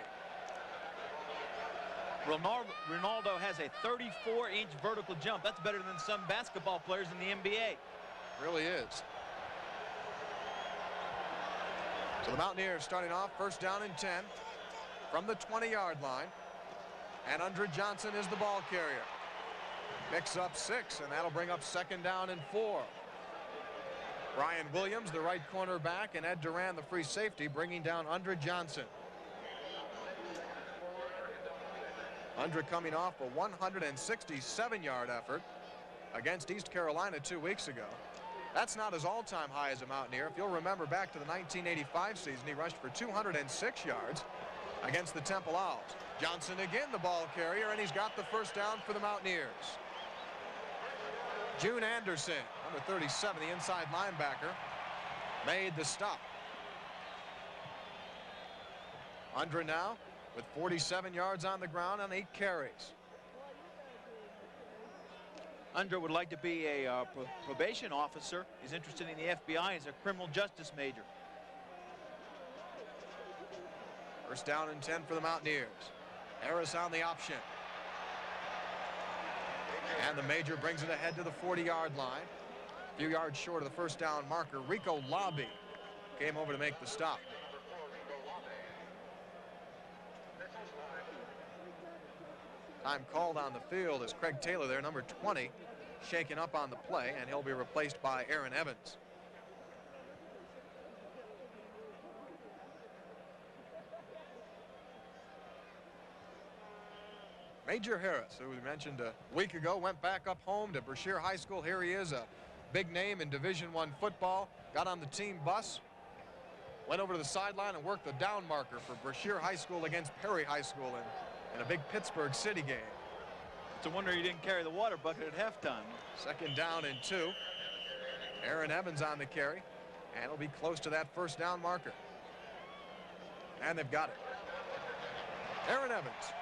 Ronaldo has a 34-inch vertical jump. That's better than some basketball players in the NBA. Really is. So the Mountaineers starting off first down and 10 from the 20-yard line. And Andre Johnson is the ball carrier. Picks up 6, and that'll bring up second down and 4. Brian Williams, the right cornerback, and Ed Duran, the free safety, bringing down Andre Johnson. Andre coming off a 167-yard effort against East Carolina 2 weeks ago. That's not his all-time high as a Mountaineer. If you'll remember back to the 1985 season, he rushed for 206 yards against the Temple Owls. Johnson again the ball carrier, and he's got the first down for the Mountaineers. June Anderson, number 37, the inside linebacker, made the stop. Andre now with 47 yards on the ground on 8 carries. Andre would like to be a probation officer. He's interested in the FBI as a criminal justice major. First down and 10 for the Mountaineers. Harris on the option. And the major brings it ahead to the 40-yard line. A few yards short of the first down marker. Rico Lobby came over to make the stop. Time called on the field as Craig Taylor there, number 20, shaken up on the play, and he'll be replaced by Aaron Evans. Major Harris, who we mentioned a week ago, went back up home to Brashear High School. Here he is, a big name in Division I football. Got on the team bus, went over to the sideline and worked the down marker for Brashear High School against Perry High School in a big Pittsburgh City game. It's a wonder he didn't carry the water bucket at halftime. Second down and 2. Aaron Evans on the carry, and it'll be close to that first down marker. And they've got it. Aaron Evans,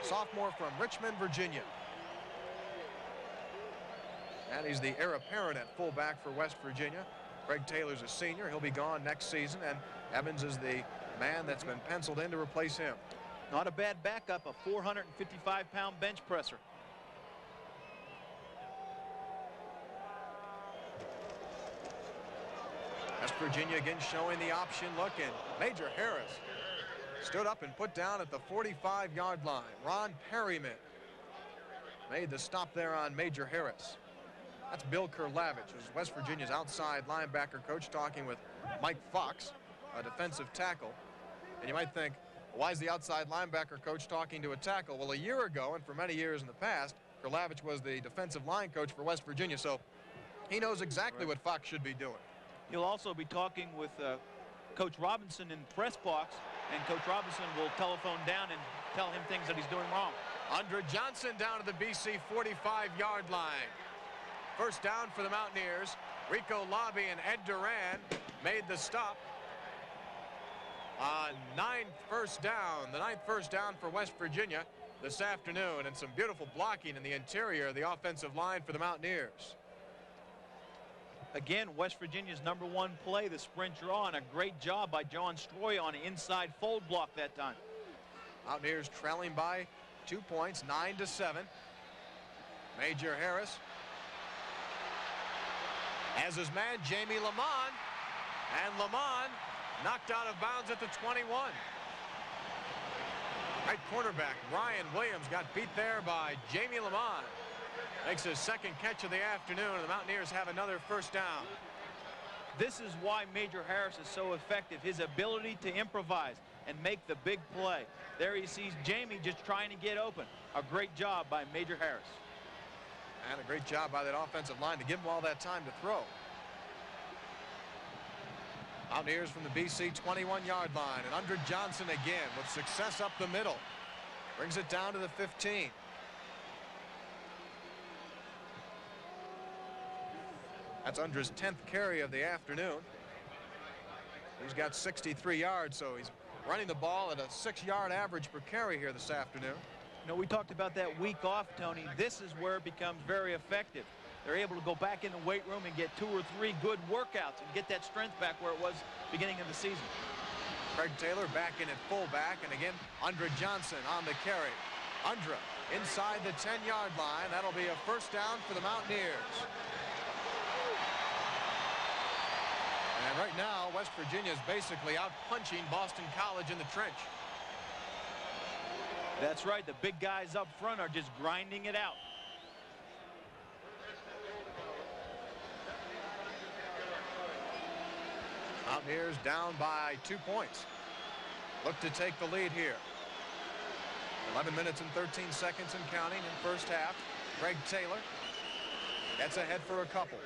sophomore from Richmond, Virginia. And he's the heir apparent at fullback for West Virginia. Craig Taylor's a senior. He'll be gone next season, and Evans is the man that's been penciled in to replace him. Not a bad backup, a 455-pound bench presser. West Virginia again showing the option look, and Major Harris stood up and put down at the 45-yard line. Ron Perryman made the stop there on Major Harris. That's Bill Kurlavich, who's West Virginia's outside linebacker coach, talking with Mike Fox, a defensive tackle. And you might think, why is the outside linebacker coach talking to a tackle? Well, a year ago, and for many years in the past, Kurlavich was the defensive line coach for West Virginia, so he knows exactly what Fox should be doing. He'll also be talking with Coach Robinson in the press box, and Coach Robinson will telephone down and tell him things that he's doing wrong. Andre Johnson down to the BC 45-yard line. First down for the Mountaineers. Rico Lobby and Ed Duran made the stop. Ninth first down, the 9th first down for West Virginia this afternoon, and some beautiful blocking in the interior of the offensive line for the Mountaineers. Again, West Virginia's #1 play, the sprint draw, and a great job by John Stroy on the inside fold block that time. Mountaineers trailing by 2 points, 9-7. Major Harris has his man Jamie Lamont, and Lamont knocked out of bounds at the 21. Right cornerback Brian Williams got beat there by Jamie Lamont. Makes his second catch of the afternoon, and the Mountaineers have another first down. This is why Major Harris is so effective, his ability to improvise and make the big play. There he sees Jamie just trying to get open. A great job by Major Harris. And a great job by that offensive line to give him all that time to throw. Mountaineers from the BC 21-yard line, and Andre Johnson again with success up the middle. Brings it down to the 15. That's Undra's 10th carry of the afternoon. He's got 63 yards, so he's running the ball at a 6-yard average per carry here this afternoon. You know, we talked about that week off, Tony. This is where it becomes very effective. They're able to go back in the weight room and get 2 or 3 good workouts and get that strength back where it was beginning of the season. Craig Taylor back in at fullback, and again, Undra Johnson on the carry. Undra inside the 10-yard line. That'll be a first down for the Mountaineers. And right now, West Virginia is basically out punching Boston College in the trench. That's right. The big guys up front are just grinding it out. Mountaineers down by 2 points. Look to take the lead here. 11 minutes and 13 seconds and counting in first half. Craig Taylor gets ahead for a couple.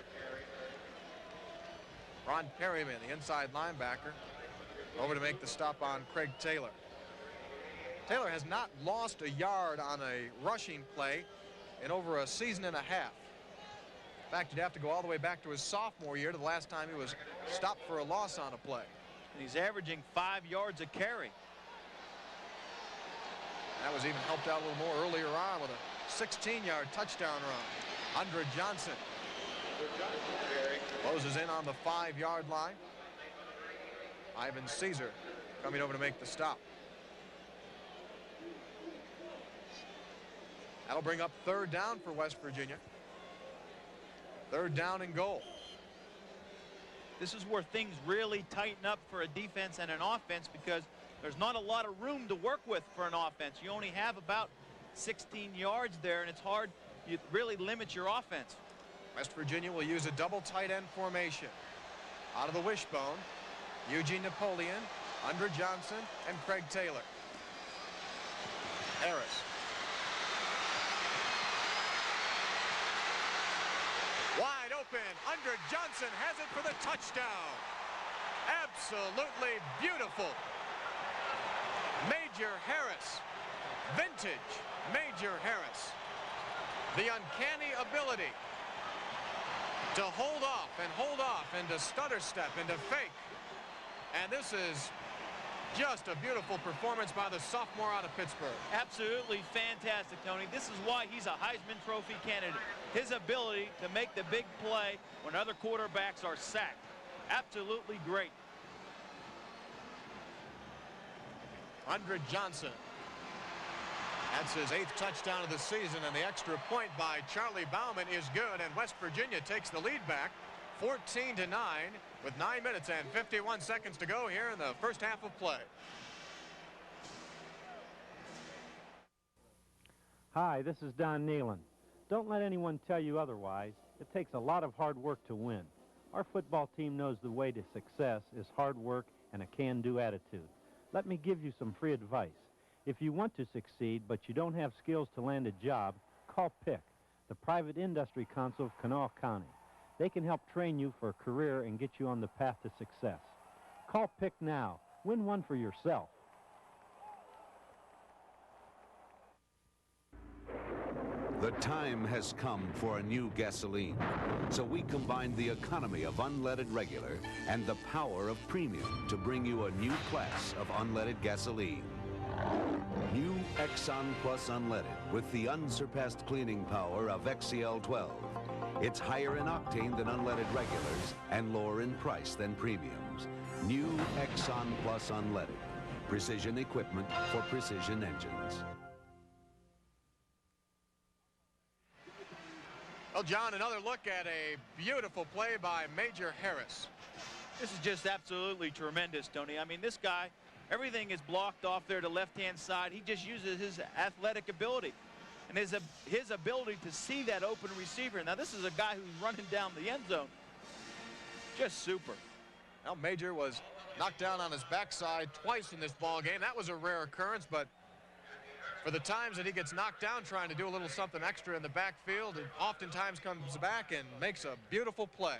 Ron Perryman, the inside linebacker, over to make the stop on Craig Taylor. Taylor has not lost a yard on a rushing play in over a season and a half. In fact, you'd have to go all the way back to his sophomore year to the last time he was stopped for a loss on a play. And he's averaging 5 yards a carry. That was even helped out a little more earlier on with a 16-yard touchdown run. Undra Johnson closes in on the 5-yard line. Ivan Caesar coming over to make the stop. That'll bring up third down for West Virginia. Third down and goal. This is where things really tighten up for a defense and an offense, because there's not a lot of room to work with for an offense. You only have about 16 yards there, and it's hard. You really limit your offense. West Virginia will use a double tight end formation. Out of the wishbone, Eugene Napoleon, Undra Johnson, and Craig Taylor. Harris. Wide open. Undra Johnson has it for the touchdown. Absolutely beautiful. Major Harris. Vintage Major Harris. The uncanny ability to hold off and to stutter step and to fake. And this is just a beautiful performance by the sophomore out of Pittsburgh. Absolutely fantastic, Tony. This is why he's a Heisman Trophy candidate. His ability to make the big play when other quarterbacks are sacked. Absolutely great. Undra Johnson. That's his 8th touchdown of the season, and the extra point by Charlie Bauman is good, and West Virginia takes the lead back 14-9 with 9 minutes and 51 seconds to go here in the first half of play. Hi, this is Don Nealon. Don't let anyone tell you otherwise. It takes a lot of hard work to win. Our football team knows the way to success is hard work and a can-do attitude. Let me give you some free advice. If you want to succeed but you don't have skills to land a job, call PIC, the Private Industry Council of Kanawha County. They can help train you for a career and get you on the path to success. Call PIC now. Win one for yourself. The time has come for a new gasoline, so we combined the economy of unleaded regular and the power of premium to bring you a new class of unleaded gasoline. New Exxon Plus Unleaded with the unsurpassed cleaning power of XCL12. It's higher in octane than unleaded regulars and lower in price than premiums. New Exxon Plus Unleaded. Precision equipment for precision engines. Well, John, another look at a beautiful play by Major Harris. This is just absolutely tremendous, Tony. I mean, this guy, everything is blocked off there to left-hand side. He just uses his athletic ability and his ability to see that open receiver. Now, this is a guy who's running down the end zone. Just super. Well, Major was knocked down on his backside twice in this ball game. That was a rare occurrence, but for the times that he gets knocked down trying to do a little something extra in the backfield, it oftentimes comes back and makes a beautiful play.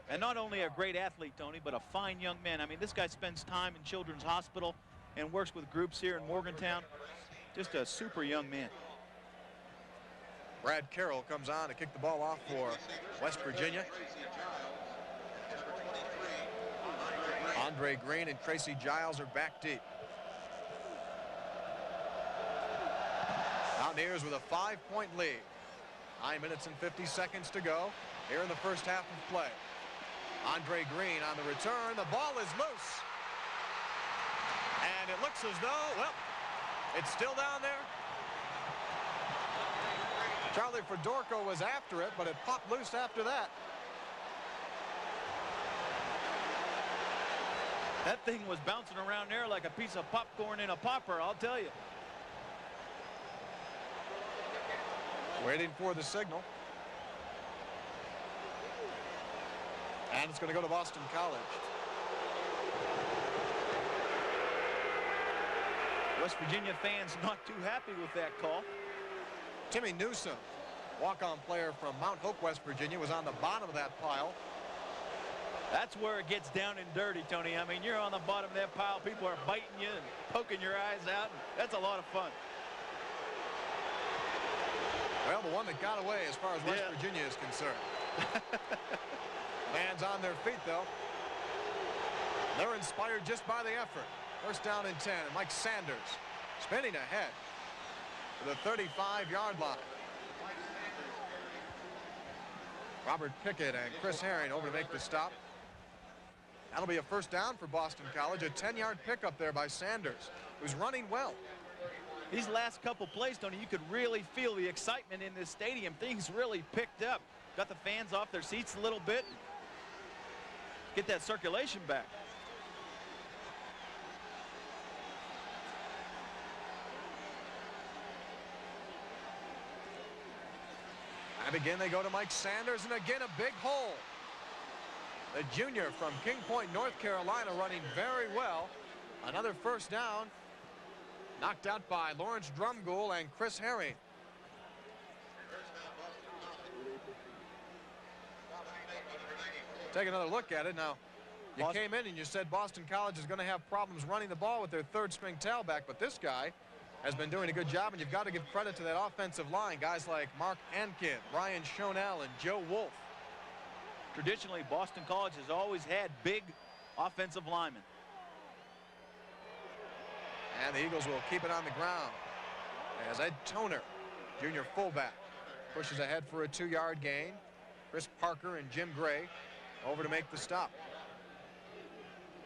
And not only a great athlete, Tony, but a fine young man. I mean, this guy spends time in Children's Hospital and works with groups here in Morgantown. Just a super young man. Brad Carroll comes on to kick the ball off for West Virginia. Andre Green and Tracy Giles are back deep. Mountaineers with a 5-point lead. 9 minutes and 50 seconds to go here in the first half of play. Andre Green on the return. The ball is loose. And it looks as though, well, it's still down there. Charlie Fedorko was after it, but it popped loose after that. That thing was bouncing around there like a piece of popcorn in a popper, I'll tell you. Waiting for the signal. And it's going to go to Boston College. West Virginia fans not too happy with that call. Timmy Newsom, walk-on player from Mount Hope, West Virginia, was on the bottom of that pile. That's where it gets down and dirty, Tony. I mean, you're on the bottom of that pile. People are biting you and poking your eyes out. That's a lot of fun. Well, the one that got away as far as West Virginia is concerned. Fans on their feet, though. They're inspired just by the effort. First down and 10. And Mike Sanders spinning ahead to the 35-yard line. Robert Pickett and Chris Herring over to make the stop. That'll be a first down for Boston College. A 10-yard pickup there by Sanders, who's running well. These last couple plays, Tony, you could really feel the excitement in this stadium. Things really picked up. Got the fans off their seats a little bit. Get that circulation back. And again, they go to Mike Sanders, and again, a big hole. The junior from King Point, North Carolina, running very well. Another first down. Knocked out by Lawrence Drumgoole and Chris Herring. Take another look at it now. You came in and you said Boston College is going to have problems running the ball with their third-string tailback, but this guy has been doing a good job, and you've got to give credit to that offensive line. Guys like Mark Ankin, Ryan Schonell, and Joe Wolf. Traditionally, Boston College has always had big offensive linemen. And the Eagles will keep it on the ground as Ed Toner, junior fullback, pushes ahead for a 2-yard gain. Chris Parker and Jim Gray over to make the stop.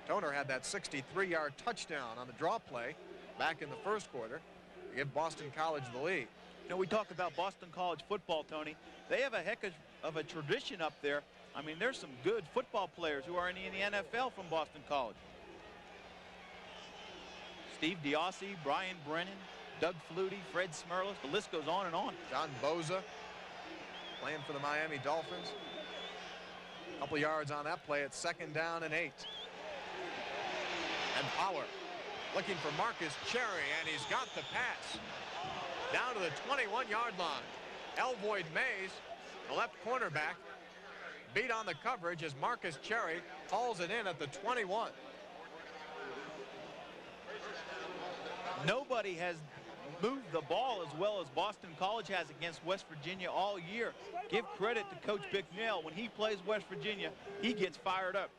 Toner had that 63-yard touchdown on the draw play back in the first quarter to give Boston College the lead. You know, we talk about Boston College football, Tony. They have a heck of a tradition up there. I mean, there's some good football players who are in the NFL from Boston College. Steve Diossi, Brian Brennan, Doug Flutie, Fred Smerlis, the list goes on and on. John Boza playing for the Miami Dolphins. A couple yards on that play. It's 2nd down and 8. And Power looking for Marcus Cherry, and he's got the pass down to the 21-yard line. Elvoyd Mays, the left cornerback, beat on the coverage as Marcus Cherry hauls it in at the 21. Nobody has moved the ball as well as Boston College has against West Virginia all year. Give credit to Coach Bicknell. When he plays West Virginia, he gets fired up.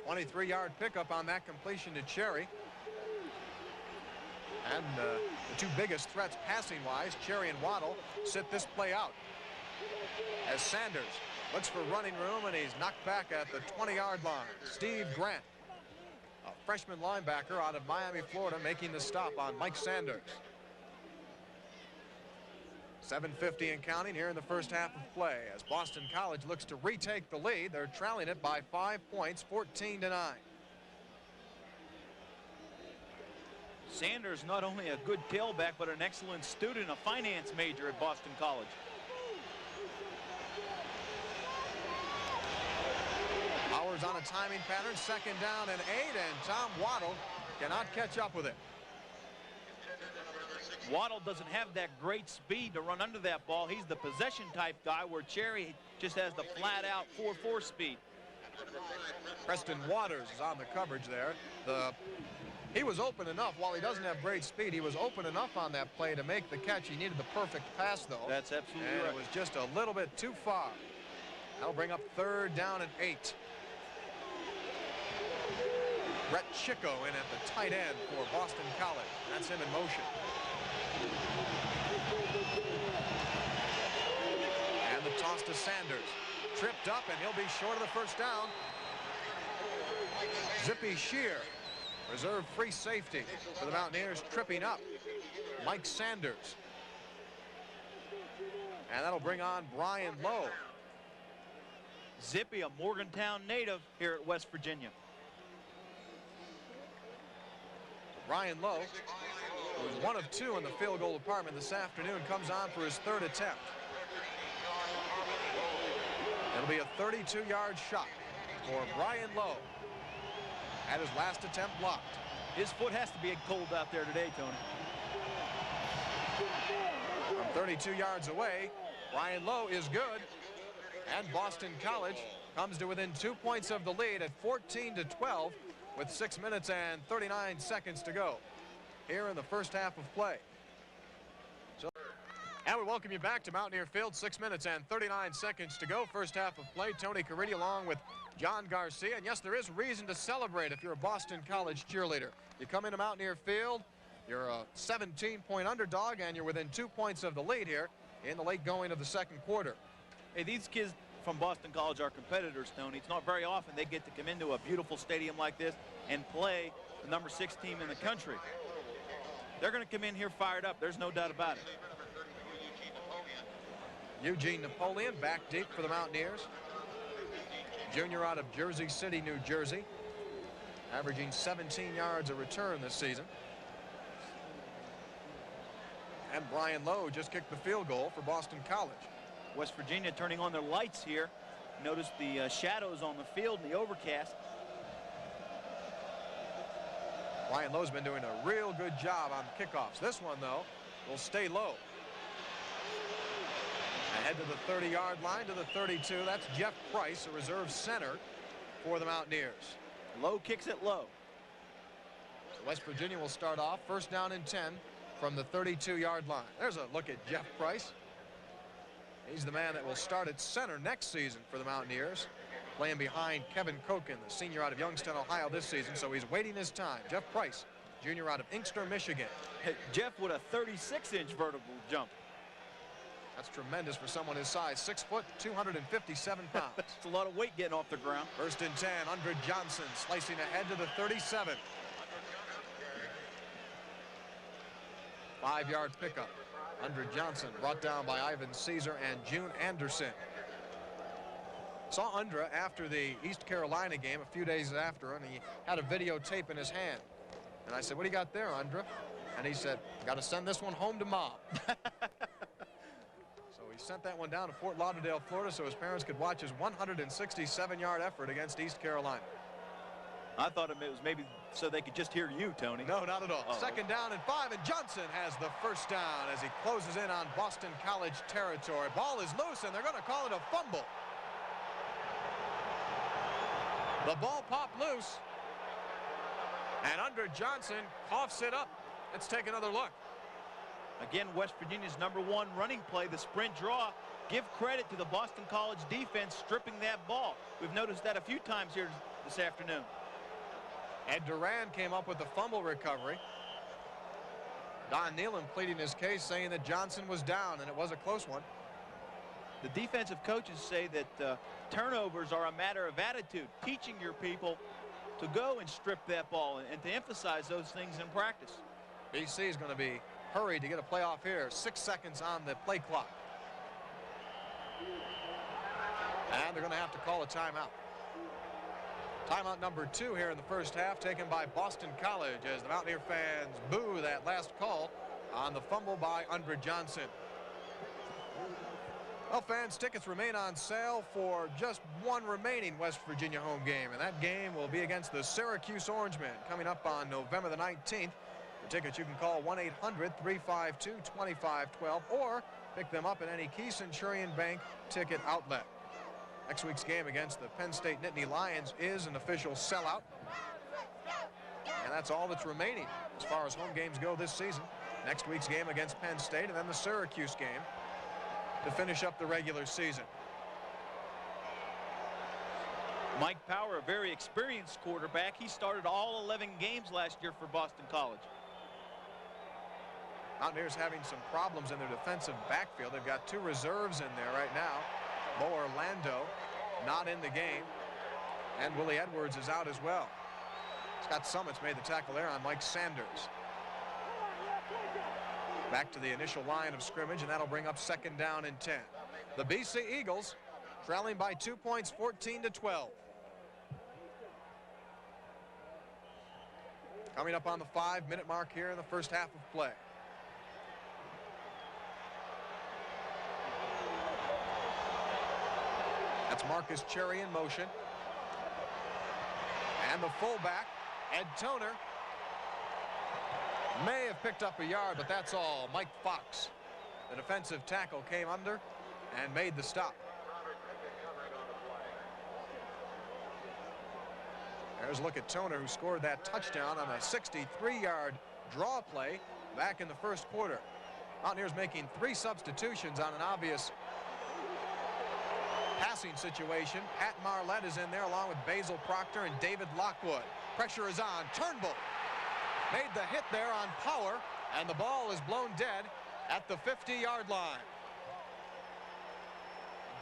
23-yard pickup on that completion to Cherry. And the two biggest threats passing-wise, Cherry and Waddle, sit this play out. As Sanders looks for running room, and he's knocked back at the 20-yard line. Steve Grant, a freshman linebacker out of Miami, Florida, making the stop on Mike Sanders. 7:50 and counting here in the first half of play as Boston College looks to retake the lead. They're trailing it by 5 points, 14-9. Sanders not only a good tailback, but an excellent student, a finance major at Boston College. Powers on a timing pattern, 2nd down and 8, and Tom Waddle cannot catch up with it. Waddle doesn't have that great speed to run under that ball. He's the possession type guy, where Cherry just has the flat out 4.4 speed. Preston Waters is on the coverage there. The He was open enough. While he doesn't have great speed, he was open enough on that play to make the catch. He needed the perfect pass, though. That's absolutely right. right. It was just a little bit too far. That'll bring up 3rd down and 8. Brett Chico in at the tight end for Boston College. That's him in motion. And the toss to Sanders. Tripped up, and he'll be short of the first down. Zippy Shear, reserve free safety for the Mountaineers, tripping up. Mike Sanders. And that'll bring on Brian Lowe. Zippy, a Morgantown native here at West Virginia. Brian Lowe, who was 1 of 2 in the field goal department this afternoon, comes on for his 3rd attempt. It'll be a 32-yard shot for Brian Lowe. Had his last attempt blocked. His foot has to be cold out there today, Tony. From 32 yards away, Brian Lowe is good. And Boston College comes to within 2 points of the lead at 14-12 with 6 minutes and 39 seconds to go here in the first half of play. And we welcome you back to Mountaineer Field. 6 minutes and 39 seconds to go. First half of play. Tony Caridi along with John Garcia. And yes, there is reason to celebrate if you're a Boston College cheerleader. You come into Mountaineer Field, you're a 17-point underdog, and you're within 2 points of the lead here in the late going of the second quarter. Hey, these kids from Boston College are competitors, Tony. It's not very often they get to come into a beautiful stadium like this and play the number 6 team in the country. They're going to come in here fired up. There's no doubt about it. Eugene Napoleon back deep for the Mountaineers. Junior out of Jersey City, New Jersey. Averaging 17 yards a return this season. And Brian Lowe just kicked the field goal for Boston College. West Virginia turning on their lights here. Notice the shadows on the field and the overcast. Brian Lowe's been doing a real good job on kickoffs. This one, though, will stay low. Ahead to the 30-yard line, to the 32. That's Jeff Price, a reserve center for the Mountaineers. Lowe kicks it low. So West Virginia will start off first down and 10 from the 32-yard line. There's a look at Jeff Price. He's the man that will start at center next season for the Mountaineers, playing behind Kevin Koken, the senior out of Youngstown, Ohio this season, so he's waiting his time. Jeff Price, junior out of Inkster, Michigan. Hey, Jeff with a 36-inch vertical jump. That's tremendous for someone his size. 6 foot, 257 pounds. That's a lot of weight getting off the ground. First and 10, Andre Johnson slicing ahead to the 37. 5-yard pickup. Andre Johnson brought down by Ivan Caesar and June Anderson. Saw Andre after the East Carolina game a few days after, and he had a videotape in his hand. And I said, "What do you got there, Andre?" And he said, "Got to send this one home to Mom." So he sent that one down to Fort Lauderdale, Florida, so his parents could watch his 167-yard effort against East Carolina. I thought it was maybe so they could just hear you, Tony. No, not at all. Second down and 5, and Johnson has the first down as he closes in on Boston College territory. Ball is loose, and they're going to call it a fumble. The ball popped loose, and Andre Johnson coughs it up. Let's take another look. Again, West Virginia's #1 running play, the sprint draw. Give credit to the Boston College defense stripping that ball. We've noticed that a few times here this afternoon. Ed Duran came up with the fumble recovery. Don Nealon pleading his case, saying that Johnson was down, and it was a close one. The defensive coaches say that turnovers are a matter of attitude, teaching your people to go and strip that ball and to emphasize those things in practice. BC is going to be hurried to get a playoff here. 6 seconds on the play clock. And they're going to have to call a timeout. Timeout number 2 here in the first half, taken by Boston College as the Mountaineer fans boo that last call on the fumble by Andre Johnson. Well, fans, tickets remain on sale for just one remaining West Virginia home game, and that game will be against the Syracuse Orangemen coming up on November the 19th. For tickets, you can call 1-800-352-2512 or pick them up at any Key Centurion Bank ticket outlet. Next week's game against the Penn State Nittany Lions is an official sellout. And that's all that's remaining as far as home games go this season. Next week's game against Penn State, and then the Syracuse game to finish up the regular season. Mike Power, a very experienced quarterback. He started all 11 games last year for Boston College. Mountaineers having some problems in their defensive backfield. They've got 2 reserves in there right now. Mo Orlando not in the game, and Willie Edwards is out as well. Scott Summits made the tackle there on Mike Sanders. Back to the initial line of scrimmage, and that'll bring up 2nd down and 10. The BC Eagles trailing by 2 points, 14-12. Coming up on the 5-minute mark here in the first half of play. That's Marcus Cherry in motion. And the fullback, Ed Toner, may have picked up a yard, but that's all. Mike Fox, the defensive tackle, came under and made the stop. There's a look at Toner, who scored that touchdown on a 63-yard draw play back in the first quarter. Mountaineers making 3 substitutions on an obvious passing situation. Pat Marlette is in there along with Basil Proctor and David Lockwood. Pressure is on. Turnbull made the hit there on Power, and the ball is blown dead at the 50-yard line.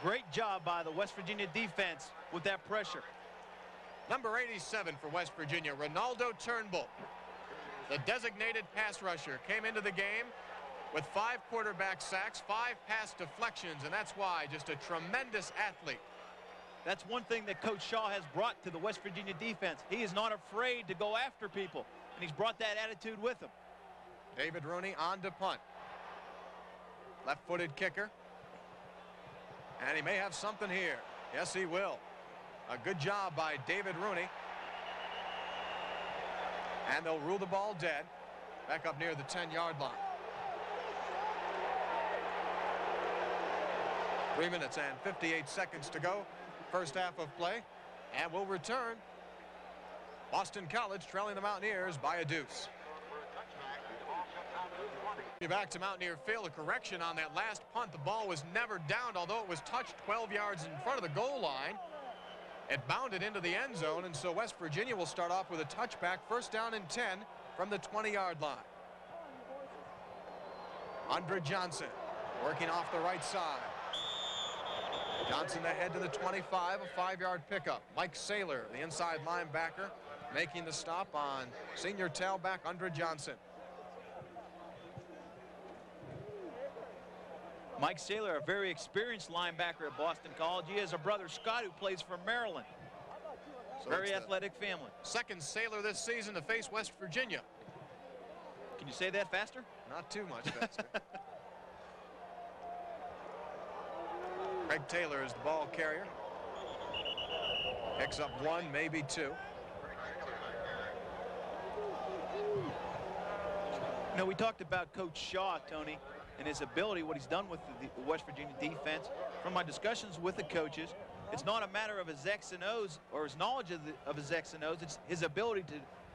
Great job by the West Virginia defense with that pressure. Number 87 for West Virginia, Ronaldo Turnbull. The designated pass rusher came into the game with 5 quarterback sacks, 5 pass deflections, and that's why just a tremendous athlete. That's one thing that Coach Shaw has brought to the West Virginia defense. He is not afraid to go after people, and he's brought that attitude with him. David Rooney on to punt. Left-footed kicker. And he may have something here. Yes, he will. A good job by David Rooney. And they'll rule the ball dead back up near the 10-yard line. 3 minutes and 58 seconds to go. First half of play. And we'll return. Boston College trailing the Mountaineers by a deuce. Back to Mountaineer Field. A correction on that last punt. The ball was never downed, although it was touched 12 yards in front of the goal line. It bounded into the end zone, and so West Virginia will start off with a touchback. First down and 10 from the 20-yard line. Andre Johnson working off the right side. Johnson ahead to the 25, a 5-yard pickup. Mike Saylor, the inside linebacker, making the stop on senior tailback Andre Johnson. Mike Saylor, a very experienced linebacker at Boston College. He has a brother, Scott, who plays for Maryland. So very athletic family. Second Saylor this season to face West Virginia. Can you say that faster? Not too much faster. Craig Taylor is the ball carrier. Picks up 1, maybe 2. You know, we talked about Coach Shaw, Tony, and his ability, what he's done with the West Virginia defense. From my discussions with the coaches, it's not a matter of his X and O's or his knowledge of his X and O's. It's his ability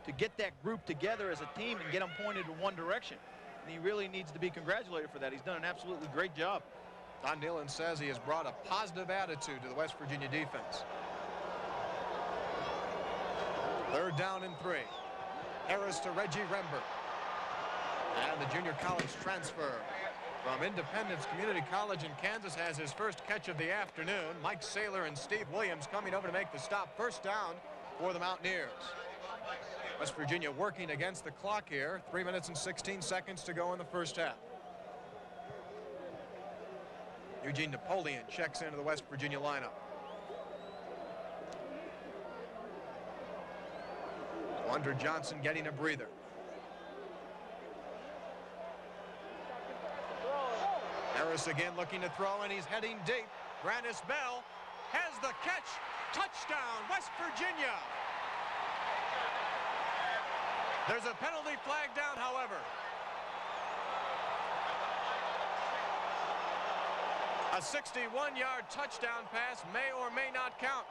to get that group together as a team and get them pointed in one direction. And he really needs to be congratulated for that. He's done an absolutely great job. Don Nehlen says he has brought a positive attitude to the West Virginia defense. Third down and 3. Harris to Reggie Rembert. And the junior college transfer from Independence Community College in Kansas has his first catch of the afternoon. Mike Saylor and Steve Williams coming over to make the stop. First down for the Mountaineers. West Virginia working against the clock here. 3 minutes and 16 seconds to go in the first half. Eugene Napoleon checks into the West Virginia lineup. Andre Johnson getting a breather. Harris again looking to throw, and he's heading deep. Grannis Bell has the catch. Touchdown, West Virginia. There's a penalty flag down, however. A 61-yard touchdown pass may or may not count.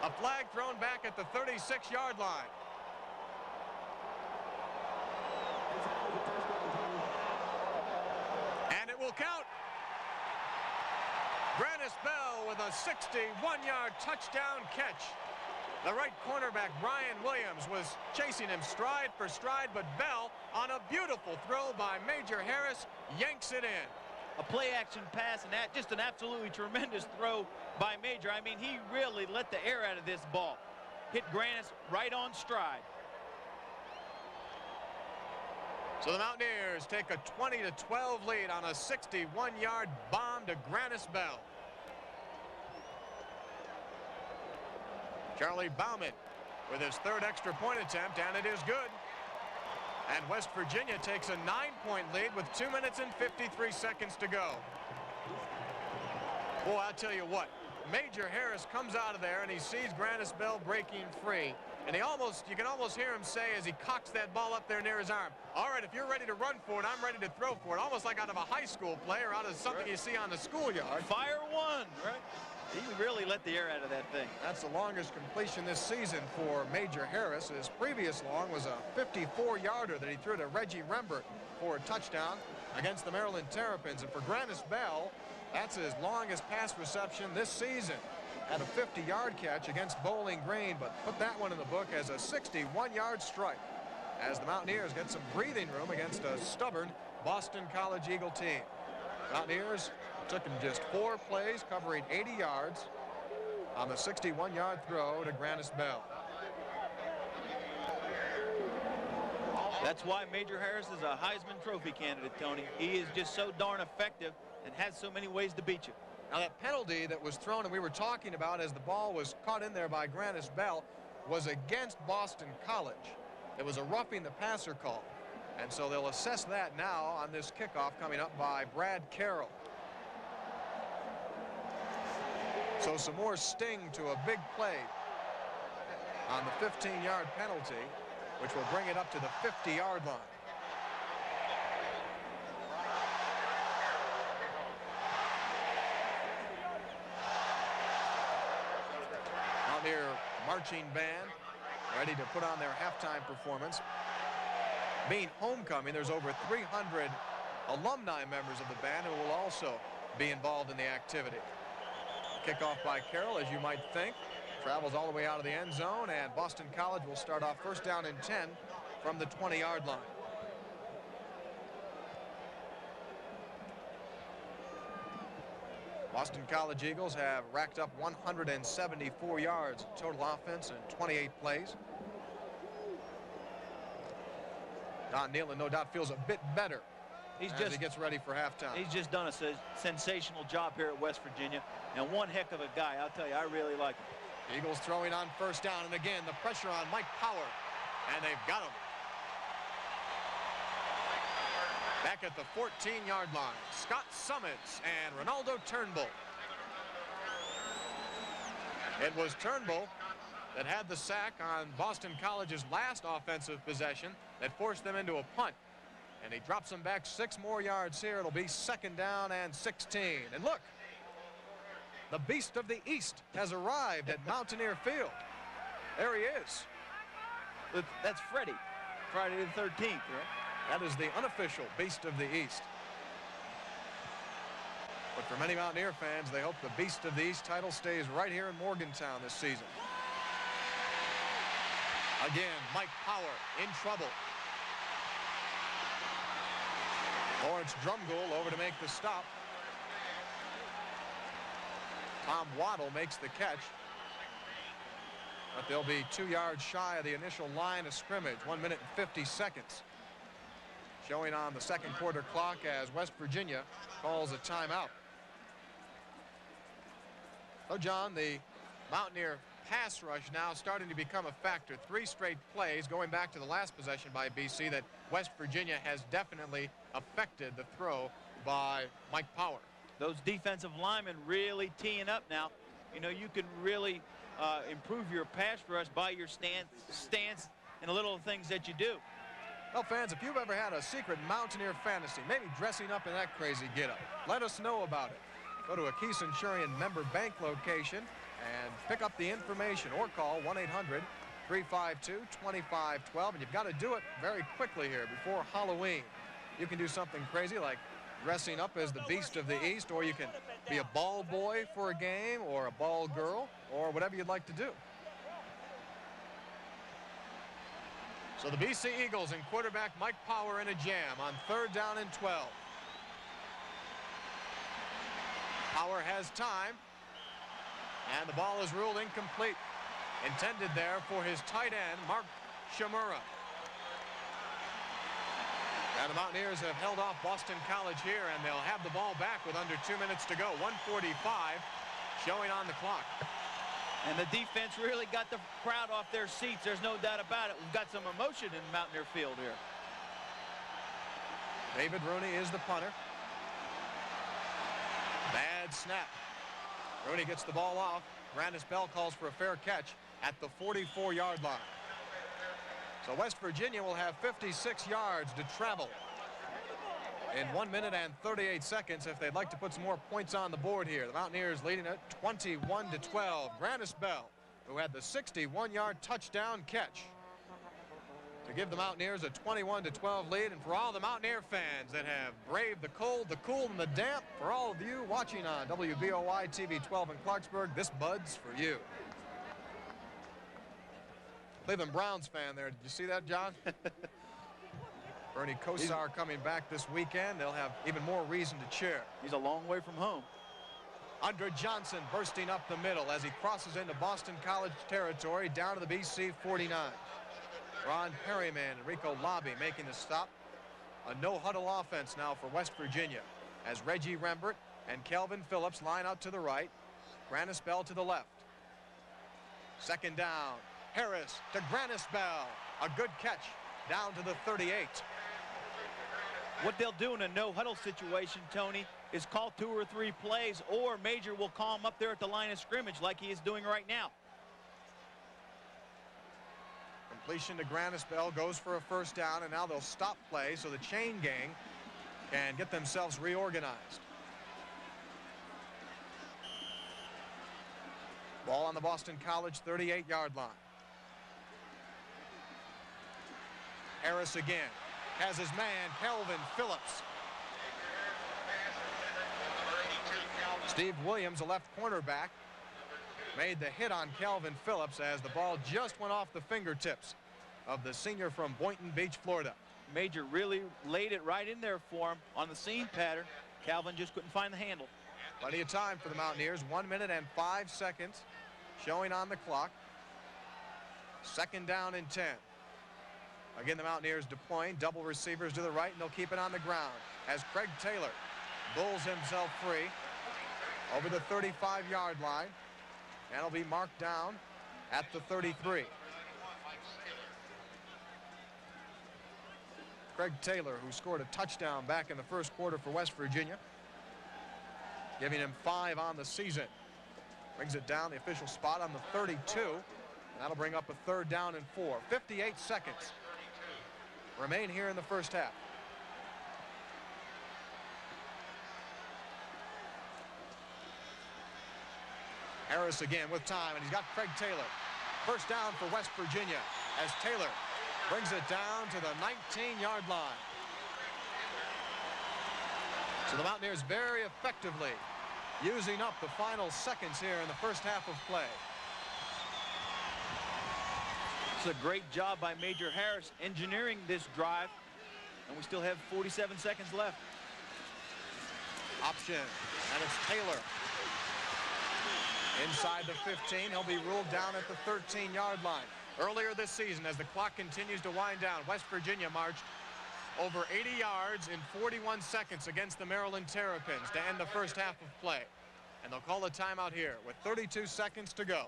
A flag thrown back at the 36-yard line. Grannis Bell with a 61-yard touchdown catch. The right cornerback, Brian Williams, was chasing him stride for stride, but Bell, on a beautiful throw by Major Harris, yanks it in. A play-action pass, and that just an absolutely tremendous throw by Major. I mean, he really let the air out of this ball. Hit Grannis right on stride. So the Mountaineers take a 20-12 lead on a 61-yard bomb to Grannis Bell. Charlie Bauman with his third extra point attempt, and it is good. And West Virginia takes a 9-point lead with 2 minutes and 53 seconds to go. Boy, I'll tell you what, Major Harris comes out of there and he sees Grannis Bell breaking free. And you can almost hear him say as he cocks that ball up there near his arm, all right, if you're ready to run for it, I'm ready to throw for it. Almost like out of a high school play or out of something you see on the schoolyard. Fire one, right? He really let the air out of that thing. That's the longest completion this season for Major Harris. His previous long was a 54-yarder that he threw to Reggie Rembert for a touchdown against the Maryland Terrapins. And for Grannis Bell, that's his longest pass reception this season. Had a 50-yard catch against Bowling Green, but put that one in the book as a 61-yard strike as the Mountaineers get some breathing room against a stubborn Boston College Eagle team. Mountaineers took him just 4 plays, covering 80 yards on the 61-yard throw to Grannis Bell. That's why Major Harris is a Heisman Trophy candidate, Tony. He is just so darn effective and has so many ways to beat you. Now that penalty that was thrown and we were talking about as the ball was caught in there by Grannis Bell was against Boston College. It was a roughing the passer call. And so they'll assess that now on this kickoff coming up by Brad Carroll. So some more sting to a big play on the 15-yard penalty, which will bring it up to the 50-yard line. Mountaineer marching band ready to put on their halftime performance. Being homecoming, there's over 300 alumni members of the band who will also be involved in the activity. Kickoff by Carroll, as you might think, travels all the way out of the end zone, and Boston College will start off first down and 10 from the 20-yard line. Boston College Eagles have racked up 174 yards total offense in 28 plays. Don Nealon no doubt feels a bit better as he gets ready for halftime. He's just done a sensational job here at West Virginia, and one heck of a guy. I'll tell you, I really like him. Eagles throwing on first down, and again the pressure on Mike Power, and they've got him. Back at the 14-yard line, Scott Summits and Ronaldo Turnbull. It was Turnbull that had the sack on Boston College's last offensive possession that forced them into a punt. And he drops them back 6 more yards here. It'll be second down and 16. And look, the Beast of the East has arrived at Mountaineer Field. There he is. That's Freddie, Friday the 13th, right? That is the unofficial Beast of the East. But for many Mountaineer fans, they hope the Beast of the East title stays right here in Morgantown this season. Again, Mike Power in trouble. Lawrence Drumgoole over to make the stop. Tom Waddle makes the catch. But they'll be 2 yards shy of the initial line of scrimmage. 1 minute and 50 seconds. Showing on the second quarter clock as West Virginia calls a timeout. So, John, the Mountaineer pass rush now starting to become a factor. 3 straight plays going back to the last possession by BC that West Virginia has definitely affected the throw by Mike Power. Those defensive linemen really teeing up now. You know, you can really improve your pass rush by your stance and the little things that you do. Well, fans, if you've ever had a secret Mountaineer fantasy, maybe dressing up in that crazy getup, let us know about it. Go to a Key Centurion member bank location and pick up the information or call 1-800-352-2512. And you've got to do it very quickly here before Halloween. You can do something crazy like dressing up as the Beast of the East, or you can be a ball boy for a game or a ball girl or whatever you'd like to do. So the BC Eagles and quarterback Mike Power in a jam on 3rd down and 12. Power has time, and the ball is ruled incomplete. Intended there for his tight end, Mark Shimura. And the Mountaineers have held off Boston College here, and they'll have the ball back with under 2 minutes to go. 1:45 showing on the clock. And the defense really got the crowd off their seats. There's no doubt about it. We've got some emotion in Mountaineer Field here. David Rooney is the punter. Bad snap. Rooney gets the ball off. Brandis Bell calls for a fair catch at the 44-yard line. So West Virginia will have 56 yards to travel in 1 minute and 38 seconds if they'd like to put some more points on the board here. The Mountaineers leading it 21-12. Brandis Bell, who had the 61-yard touchdown catch to give the Mountaineers a 21-12 lead. And for all the Mountaineer fans that have braved the cold, the cool, and the damp, for all of you watching on WVOI TV 12 in Clarksburg, this bud's for you. Cleveland Browns fan there. Did you see that, John? Bernie Kosar coming back this weekend. They'll have even more reason to cheer. He's a long way from home. Andre Johnson bursting up the middle as he crosses into Boston College territory down to the BC 49. Ron Perryman and Rico Lobby making the stop. A no-huddle offense now for West Virginia as Reggie Rembert and Kelvin Phillips line out to the right. Grannis Bell to the left. 2nd down. Harris to Grannis Bell. A good catch down to the 38. What they'll do in a no-huddle situation, Tony, is call 2 or 3 plays, or Major will call him up there at the line of scrimmage like he is doing right now. Completion to Grannis Bell goes for a 1st down, and now they'll stop play so the chain gang can get themselves reorganized. Ball on the Boston College 38-yard line. Harris again has his man, Kelvin Phillips. Steve Williams, a left cornerback, made the hit on Kelvin Phillips as the ball just went off the fingertips of the senior from Boynton Beach, Florida. Major really laid it right in there for him on the seam pattern. Calvin just couldn't find the handle. Plenty of time for the Mountaineers. 1 minute and 5 seconds showing on the clock. 2nd down and 10. Again, the Mountaineers deploying double receivers to the right, and they'll keep it on the ground as Craig Taylor bulls himself free over the 35-yard line, and he'll be marked down at the 33. Craig Taylor, who scored a touchdown back in the 1st quarter for West Virginia, giving him 5 on the season. Brings it down the official spot on the 32. And that'll bring up a 3rd down and 4. 58 seconds remain here in the 1st half. Harris again with time, and he's got Craig Taylor. 1st down for West Virginia as Taylor brings it down to the 19-yard line. So the Mountaineers very effectively using up the final seconds here in the 1st half of play. It's a great job by Major Harris engineering this drive, and we still have 47 seconds left. Option, and it's Taylor. Inside the 15, he'll be ruled down at the 13-yard line. Earlier this season, as the clock continues to wind down, West Virginia marched over 80 yards in 41 seconds against the Maryland Terrapins to end the 1st half of play. And they'll call a timeout here with 32 seconds to go.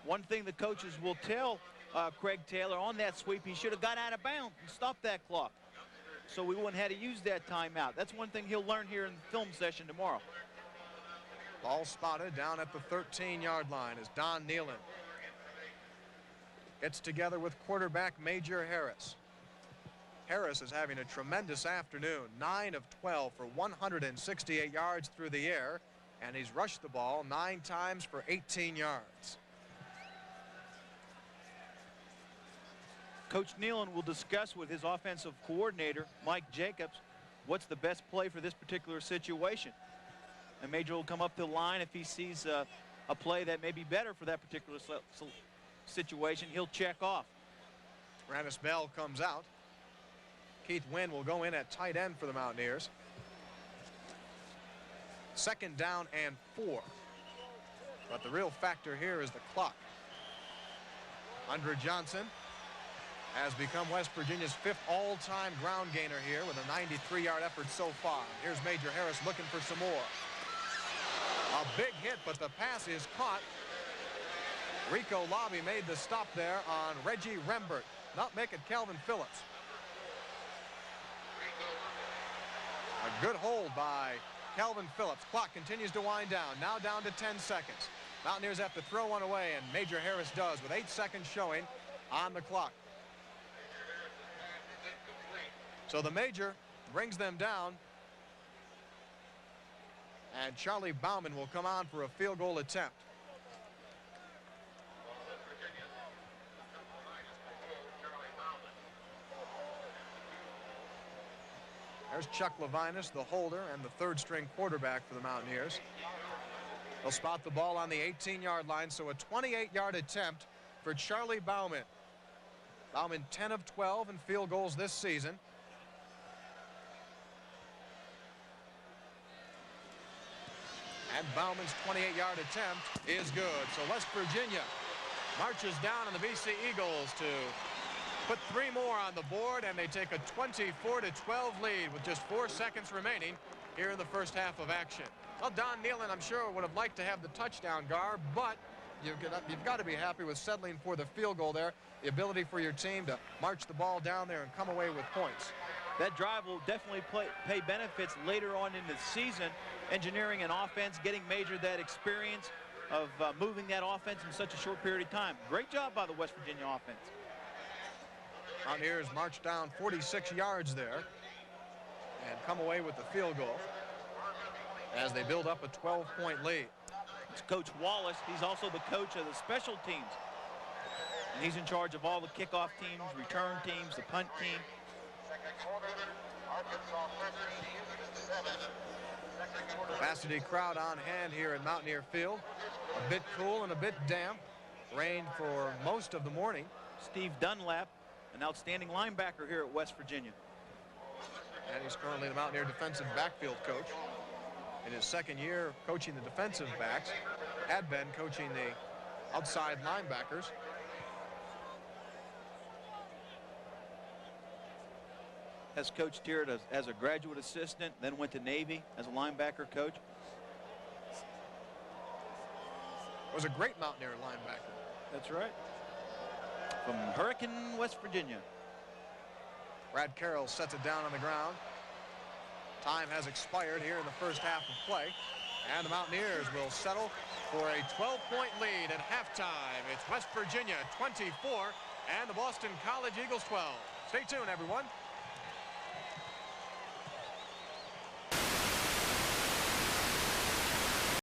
One thing the coaches will tell Craig Taylor on that sweep, he should have got out of bounds and stopped that clock, so we wouldn't have to use that timeout. That's one thing he'll learn here in the film session tomorrow. Ball spotted down at the 13-yard line as Don Nealon gets together with quarterback Major Harris. Harris is having a tremendous afternoon. 9 of 12 for 168 yards through the air, and he's rushed the ball 9 times for 18 yards. Coach Nealon will discuss with his offensive coordinator, Mike Jacobs, what's the best play for this particular situation. And Major will come up the line. If he sees a play that may be better for that particular situation, he'll check off. Rannis Bell comes out. Keith Wynn will go in at tight end for the Mountaineers. 2nd down and 4. But the real factor here is the clock. Andrew Johnson has become West Virginia's 5th all-time ground gainer here with a 93-yard effort so far. Here's Major Harris looking for some more. A big hit, but the pass is caught. Rico Lobby made the stop there on Reggie Rembert. Not make it Calvin Phillips. A good hold by Calvin Phillips. Clock continues to wind down. Now down to 10 seconds. Mountaineers have to throw one away, and Major Harris does with 8 seconds showing on the clock. So the Major brings them down, and Charlie Bauman will come on for a field goal attempt. There's Chuck Levinus, the holder and the 3rd string quarterback for the Mountaineers. They'll spot the ball on the 18-yard line, so a 28-yard attempt for Charlie Bauman. Bauman 10 of 12 in field goals this season. And Bauman's 28-yard attempt is good. So West Virginia marches down on the BC Eagles to put 3 more on the board, and they take a 24-12 lead with just 4 seconds remaining here in the first half of action. Well, Don Nealon, I'm sure, would have liked to have the touchdown, Gar, but you've got to be happy with settling for the field goal there. The ability for your team to march the ball down there and come away with points. That drive will definitely pay benefits later on in the season. Engineering an offense, getting Major that experience of moving that offense in such a short period of time. Great job by the West Virginia offense. Mountaineers march down 46 yards there and come away with the field goal as they build up a 12-point lead. It's Coach Wallace. He's also the coach of the special teams. And he's in charge of all the kickoff teams, return teams, the punt team. Capacity crowd on hand here at Mountaineer Field. A bit cool and a bit damp. Rained for most of the morning. Steve Dunlap, an outstanding linebacker here at West Virginia. And he's currently the Mountaineer defensive backfield coach. In his 2nd year coaching the defensive backs, had been coaching the outside linebackers. Has coached here as a graduate assistant, then went to Navy as a linebacker coach. Was a great Mountaineer linebacker. That's right. From Hurricane, West Virginia. Brad Carroll sets it down on the ground. Time has expired here in the first half of play, and the Mountaineers will settle for a 12-point lead at halftime. It's West Virginia 24 and the Boston College Eagles 12. Stay tuned, everyone.